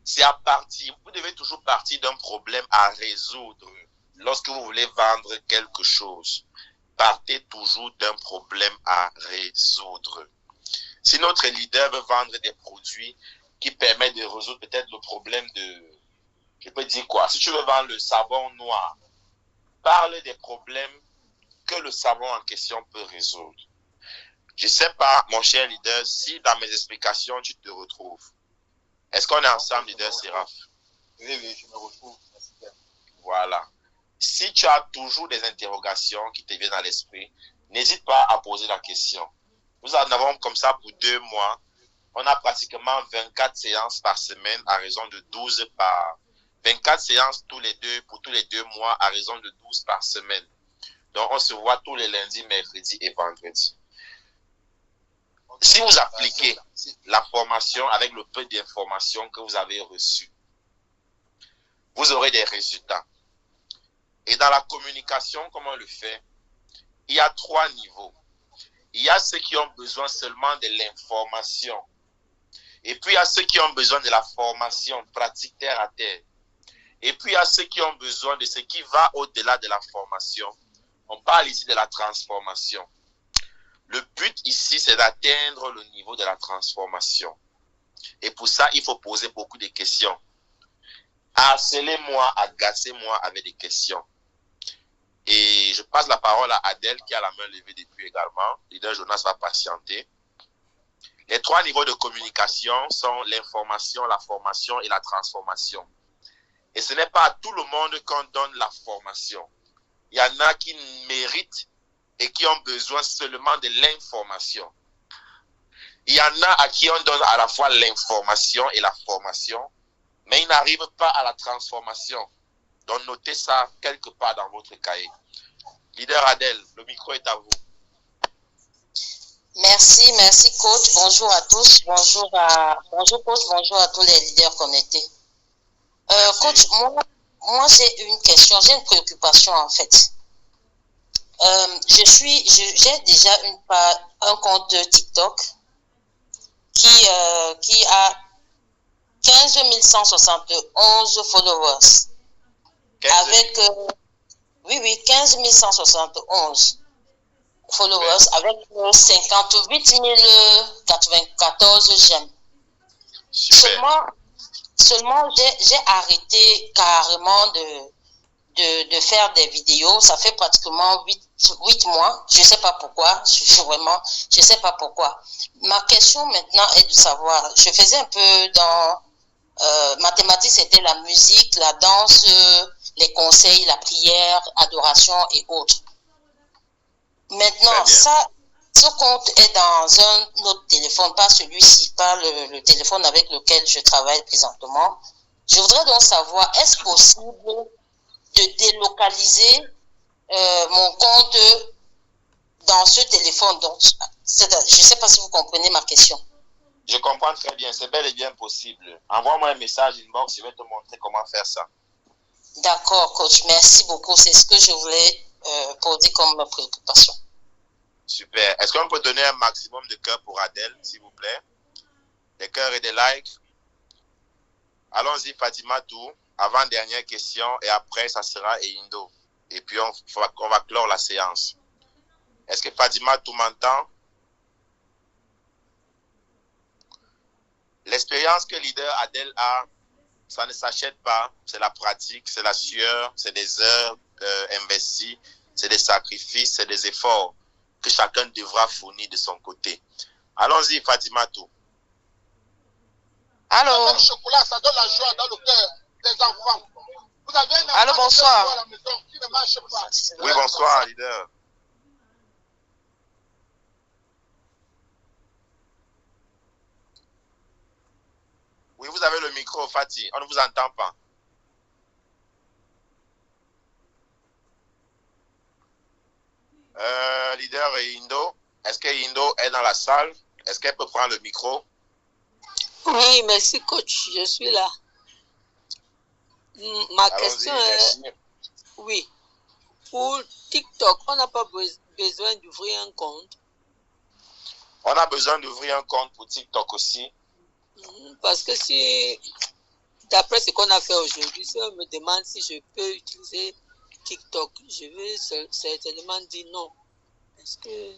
c'est à partir, vous devez toujours partir d'un problème à résoudre. Lorsque vous voulez vendre quelque chose, partez toujours d'un problème à résoudre. Si notre leader veut vendre des produits qui permettent de résoudre peut-être le problème de, je peux dire quoi, si tu veux vendre le savon noir, parle des problèmes que le savon en question peut résoudre. Je ne sais pas, mon cher leader, si dans mes explications, tu te retrouves. Est-ce qu'on est ensemble, leader Séraph? Oui, je me retrouve. Voilà. Si tu as toujours des interrogations qui te viennent à l'esprit, n'hésite pas à poser la question. Nous en avons comme ça pour 2 mois. On a pratiquement 24 séances par semaine à raison de 12 par... 24 séances pour tous les 2 mois à raison de 12 par semaine. Donc, on se voit tous les lundis, mercredis et vendredis. Si vous appliquez la formation avec le peu d'informations que vous avez reçues, vous aurez des résultats. Et dans la communication, comment on le fait? Il y a 3 niveaux. Il y a ceux qui ont besoin seulement de l'information. Et puis, il y a ceux qui ont besoin de la formation pratique terre à terre. Et puis, il y a ceux qui ont besoin de ce qui va au-delà de la formation. On parle ici de la transformation. Le but ici, c'est d'atteindre le niveau de la transformation. Et pour ça, il faut poser beaucoup de questions. Harcelez-moi, agacez-moi avec des questions. Et je passe la parole à Adèle qui a la main levée depuis également. Leader Jonas va patienter. Les 3 niveaux de communication sont l'information, la formation et la transformation. Et ce n'est pas à tout le monde qu'on donne la formation. Il y en a qui méritent et qui ont besoin seulement de l'information. Il y en a à qui on donne à la fois l'information et la formation, mais ils n'arrivent pas à la transformation. Donc notez ça quelque part dans votre cahier. Leader Adèle, le micro est à vous. Merci coach. Bonjour à tous. Bonjour coach, bonjour à tous les leaders connectés. Coach, moi j'ai une question, j'ai une préoccupation en fait. J'ai déjà un compte TikTok qui a 15 171 followers. Avec 15 171 followers avec 58 094 j'aime. Seulement j'ai arrêté carrément de faire des vidéos. Ça fait pratiquement 8 mois. Je sais pas pourquoi. Je sais pas pourquoi. Ma question maintenant est de savoir, je faisais un peu dans mathématiques, c'était la musique, la danse, les conseils, la prière, adoration et autres. Maintenant, ce compte est dans un autre téléphone, pas celui-ci, pas le téléphone avec lequel je travaille présentement. Je voudrais donc savoir, est-ce possible de délocaliser mon compte dans ce téléphone? Donc, je ne sais pas si vous comprenez ma question. Je comprends très bien, c'est bel et bien possible. Envoie-moi un message inbox, je vais te montrer comment faire ça. D'accord, coach, merci beaucoup. C'est ce que je voulais poser comme préoccupation. Super. Est-ce qu'on peut donner un maximum de cœurs pour Adèle, s'il vous plaît? Des cœurs et des likes. Allons-y, Fatima Tou. Avant-dernière question et après, ça sera Eindo. Et puis, on va clore la séance. Est-ce que Fatima Tou m'entend? L'expérience que leader Adèle a, ça ne s'achète pas. C'est la pratique, c'est la sueur, c'est des heures investies, c'est des sacrifices, c'est des efforts que chacun devra fournir de son côté. Allons-y, Fatima Tou. Allô? Le chocolat, ça donne la joie dans le cœur des enfants. Vous avez un Allô, bonsoir. à la maison qui ne marche pas. Oui, bonsoir, leader. Oui, vous avez le micro, Fatih. On ne vous entend pas. Leader Indo, est-ce que Indo est dans la salle? Est-ce qu'elle peut prendre le micro? Oui, merci coach, je suis là. Ma question est, oui, pour TikTok, on n'a pas besoin d'ouvrir un compte. On a besoin d'ouvrir un compte pour TikTok aussi. Parce que si, d'après ce qu'on a fait aujourd'hui, si on me demande si je peux utiliser TikTok, je vais certainement dire non. Parce que,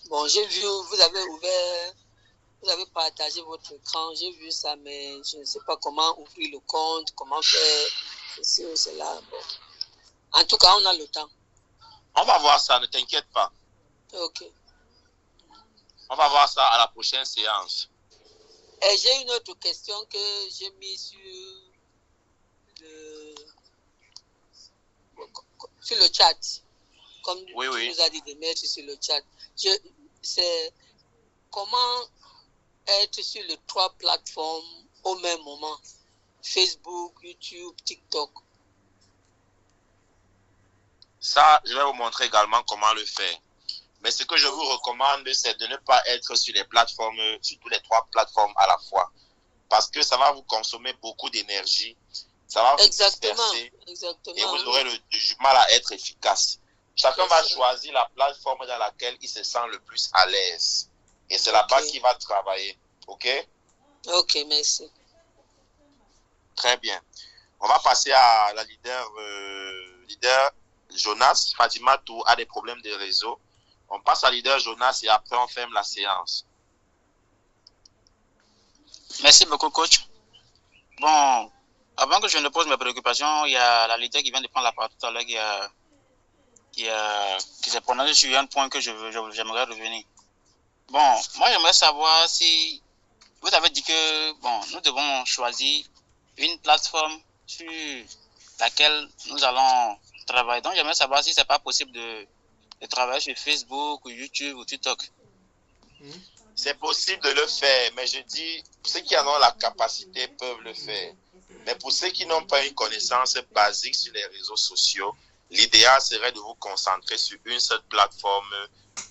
bon, j'ai vu, vous avez partagé votre écran, j'ai vu ça, mais je ne sais pas comment ouvrir le compte, comment faire ceci ou cela. Bon. En tout cas, on a le temps. On va voir ça, ne t'inquiète pas. Ok. On va voir ça à la prochaine séance. Et j'ai une autre question que j'ai mis sur le chat. Comme oui. tu nous as dit de mettre sur le chat. C'est comment être sur les 3 plateformes au même moment. Facebook, YouTube, TikTok. Ça, je vais vous montrer également comment le faire. Mais ce que je vous recommande, c'est de ne pas être sur les plateformes, sur toutes les 3 plateformes à la fois. Parce que ça va vous consommer beaucoup d'énergie. Ça va vous disperser. Et vous aurez du mal à être efficace. Chacun va choisir la plateforme dans laquelle il se sent le plus à l'aise. Et c'est là-bas qu'il va travailler. OK? OK, merci. Très bien. On va passer à la leader Jonas. Fatima Tou a des problèmes de réseau. On passe à leader Jonas et après on ferme la séance. Merci beaucoup, coach. Bon, avant que je ne pose mes préoccupations, il y a la leader qui vient de prendre la parole tout à l'heure qui s'est prononcé sur un point que j'aimerais revenir. Bon, moi j'aimerais savoir si vous avez dit que nous devons choisir une plateforme sur laquelle nous allons travailler. Donc j'aimerais savoir si c'est pas possible de travailler sur Facebook ou YouTube ou TikTok. C'est possible de le faire, mais je dis, ceux qui en ont la capacité peuvent le faire. Mais pour ceux qui n'ont pas une connaissance basique sur les réseaux sociaux, l'idéal serait de vous concentrer sur une seule plateforme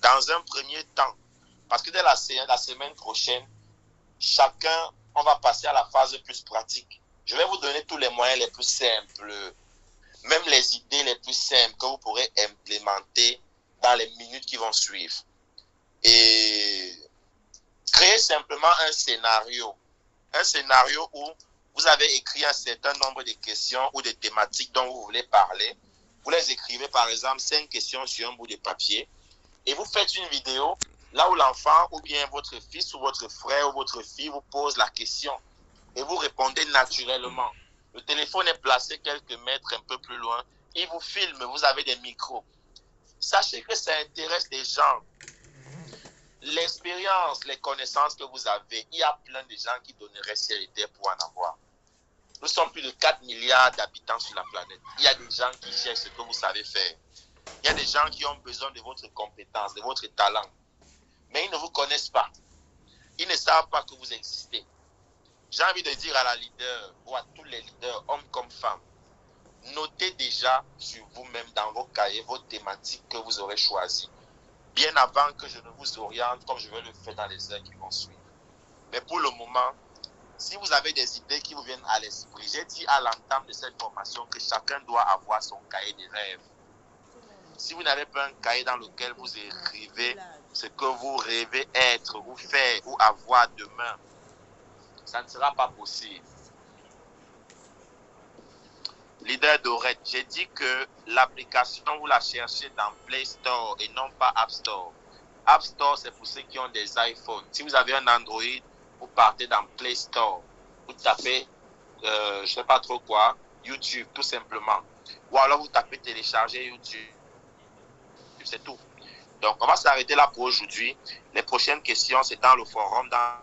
dans un premier temps. Parce que dès la semaine prochaine, on va passer à la phase plus pratique. Je vais vous donner tous les moyens les plus simples, même les idées les plus simples que vous pourrez implémenter dans les minutes qui vont suivre. Et créez simplement un scénario où vous avez écrit un certain nombre de questions ou de thématiques dont vous voulez parler. Vous les écrivez par exemple 5 questions sur un bout de papier et vous faites une vidéo là où l'enfant ou bien votre fils ou votre frère ou votre fille vous pose la question et vous répondez naturellement. Le téléphone est placé quelques mètres un peu plus loin. Il vous filme, vous avez des micros. Sachez que ça intéresse les gens. L'expérience, les connaissances que vous avez, il y a plein de gens qui donneraient charité pour en avoir. Nous sommes plus de 4 milliards d'habitants sur la planète. Il y a des gens qui cherchent ce que vous savez faire. Il y a des gens qui ont besoin de votre compétence, de votre talent. Mais ils ne vous connaissent pas. Ils ne savent pas que vous existez. J'ai envie de dire à la leader ou à tous les leaders, hommes comme femmes, notez déjà sur vous-même dans vos cahiers vos thématiques que vous aurez choisies. Bien avant que je ne vous oriente comme je vais le faire dans les heures qui vont suivre. Mais pour le moment, si vous avez des idées qui vous viennent à l'esprit, j'ai dit à l'entame de cette formation que chacun doit avoir son cahier de rêves. Si vous n'avez pas un cahier dans lequel vous écrivez ce que vous rêvez être ou faire ou avoir demain, ça ne sera pas possible. Leader Dorette, j'ai dit que l'application, vous la cherchez dans Play Store et non pas App Store. App Store, c'est pour ceux qui ont des iPhones. Si vous avez un Android, vous partez dans Play Store. Vous tapez, je ne sais pas trop quoi, YouTube, tout simplement. Ou alors vous tapez télécharger YouTube. C'est tout. Donc, on va s'arrêter là pour aujourd'hui. Les prochaines questions, c'est dans le forum, dans